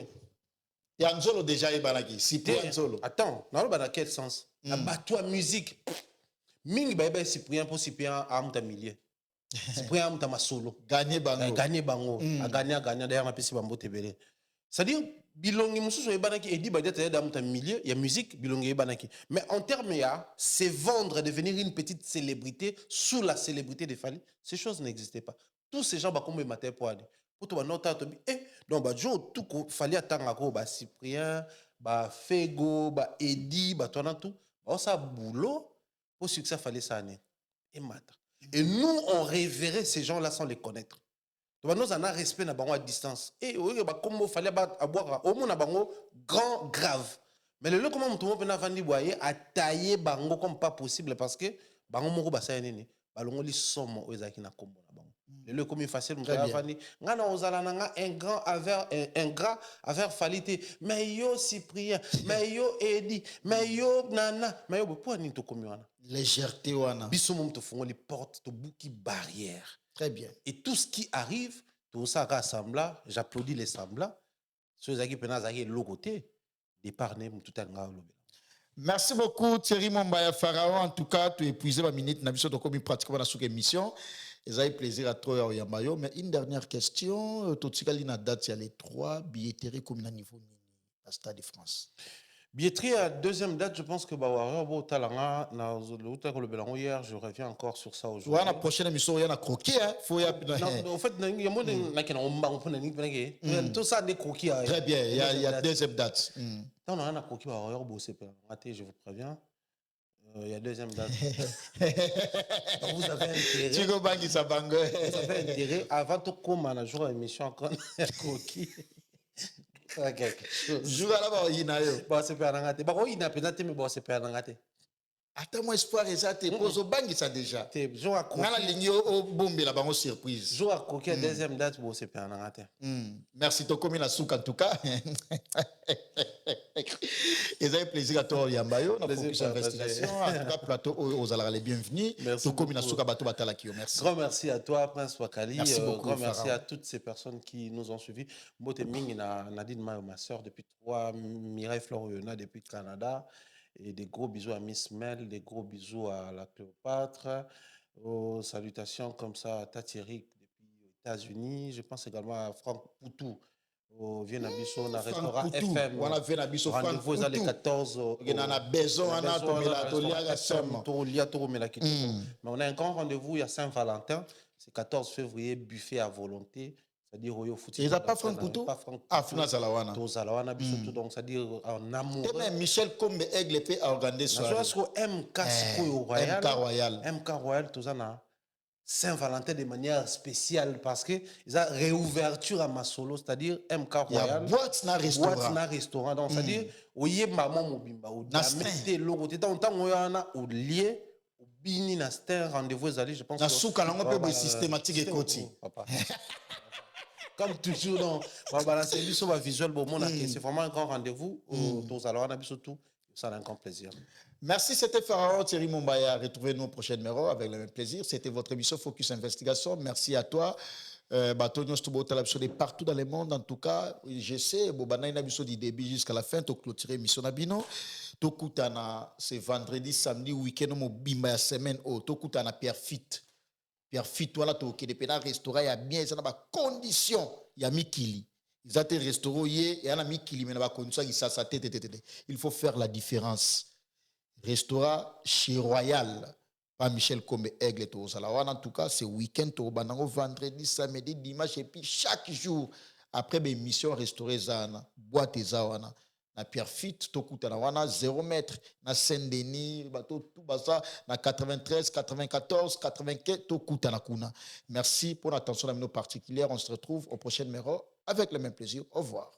et Nzolo déjà est balaki Cyprien Nzolo attends dans le quel sens abattoir musique mingi ba Cyprien pour Cyprien amta millier Cyprien amta masolo gagné bango a gagné d'ailleurs ma pesi bambo tebele c'est-à-dire bilongi mususu ebanaki Edi Badiata da amta millier il y a musique bilongi ebanaki mais en termes ya c'est vendre devenir une petite célébrité sous la célébrité de Fally ces choses n'existaient pas tous ces gens ba comme matin pour aller pour toi nota to donc ba jo tout Fally atanga ko ba Cyprien ba Fego ba Edi ba tona tout ba ça boulot pour succès Fally ça né et mata et nous on révérait ces gens là sans les connaître. Donc nous avons un respect à distance. Et comme il fallait avoir au moins grand grave. Mais le comment tout le monde peut voyer à tailler bango comme pas possible parce que bango moko basa nene balongo li somo ezaki na kombo na bango. Le comme facile nous a vandi ngana ozala nga un gras avec Fally mais yo Cyprien mais yo Edi mais yo nana mais yo pour ni to komi wana légèreté wana biso mom to fongo les portes to bouki barrière. Très bien. Et tout ce qui arrive, tout ça rassemble, j'applaudis les semblants. Ceux qui peuvent aller l'autre côté, départ tout un gars. Merci beaucoup Thierry Mombaya Pharaon. En tout cas, tu as épuisé ma minute. Nous avons commis pratiquement dans cette émission. Et ça a eu plaisir à toi et à Mayo. Mais une dernière question. Tout ce qui est date, il y a les 3 billetteries comme au niveau du Stade de France. Billetterie à deuxième date, je pense que Bawarrior, hier, je reviens encore sur ça aujourd'hui. Ouais, la prochaine émission, il y a un croquis, hein. Faut y a... En fait, il y a moins de tout ça des croquis. Très bien, il y a deuxième date. Tant on a un croquis Bawarrior, je vous préviens. Il y a deuxième date. Donc vous avez intérêt. Tu comprends qui ça bangue? Vous avez intérêt avant tout comme un jour émission encore un croquis. Jour à la bas, il y a eu. Bon, c'est pas un gâté. Bon, il n'a pas de mais bon, c'est pas un gâté. Attends, moi, espoir, et ça, t'es pose au bangue, ça déjà. Jour à On a la ligne au bombe là-bas, en surprise. Jour à croquer, deuxième date, bon, c'est pas un gâté. Merci, Toko Minasouk, en tout cas. Et ça fait plaisir à toi, Yambayo, dans Focus Investigation. En tout cas, plateau aux alara les bienvenus. Toko Minasouk, à Bato Batalakio. Merci. Grand merci à toi, Prince Wakali. Merci beaucoup. Grand merci à toutes ces personnes qui nous ont suivis. Bote Ming, Nadine Mayo, ma soeur, depuis 3, Mireille Floriona, depuis le Canada. Et des gros bisous à Miss Mel, des gros bisous à la Cléopâtre. Salutations comme ça à Tatieric depuis les États-Unis. Je pense également à Franck Poutou. Au Viennabiso, on a restaurant FM. On a Viennabiso, Franck Rendez-vous les 14. On a besoin, on a mais on a un grand rendez-vous, il y a Saint-Valentin. C'est 14 février, buffet à volonté. C'est-à-dire, il n'y a pas Franck Poutou? Ah, Fina Zalawana. Donc, c'est-à-dire, en amour. Michel Combe Aigle peut organiser ça. Je pense que MK Royal. MK Royal, tout ça, Saint-Valentin de manière spéciale parce qu'ils ont réouverture à Masolo, c'est-à-dire MK Royal. Il y a boîte na restaurant. Boîte na restaurant. Donc, c'est-à-dire, où il y a maman mobimba, où il y a mété logo, où il y a au lié, au bini, na un rendez-vous, je pense. Na souka, on peut systématique et côté. Comme toujours, c'est visuel, c'est vraiment un grand rendez-vous. Tous alors, on a tout. Ça a un grand plaisir. Merci, c'était Pharaon Thierry Mumbaya. Retrouvez-nous au prochain numéro avec le même plaisir. C'était votre émission Focus Investigation. Merci à toi. Batonio partout dans le monde. En tout cas, je sais, du début jusqu'à la fin, tu clôturer l'émission Nabino. C'est vendredi, samedi, week-end, bimba semaine, tu Pierre Fit. Pierre Fit, voilà, tu es dans restaurant, il y a bien, il y a condition, il y a Mikili. Ils ont des restaurants, il y a Mikili, mais il y a condition, il faut faire la différence. Restaurant chez Royal, pas Michel Combe Aigle et tout ça. En tout cas, c'est week-end, vendredi, samedi, dimanche, et puis chaque jour, après l'émission, restaurant Zana, boîte Zawana. Na Pierre Fit, tokuta na wana 0 mètre, na Saint-Denis, bateau tout basa, na 93, 94, 95, tokuta na kuna. Merci pour l'attention particulière. On se retrouve au prochain numéro avec le même plaisir. Au revoir.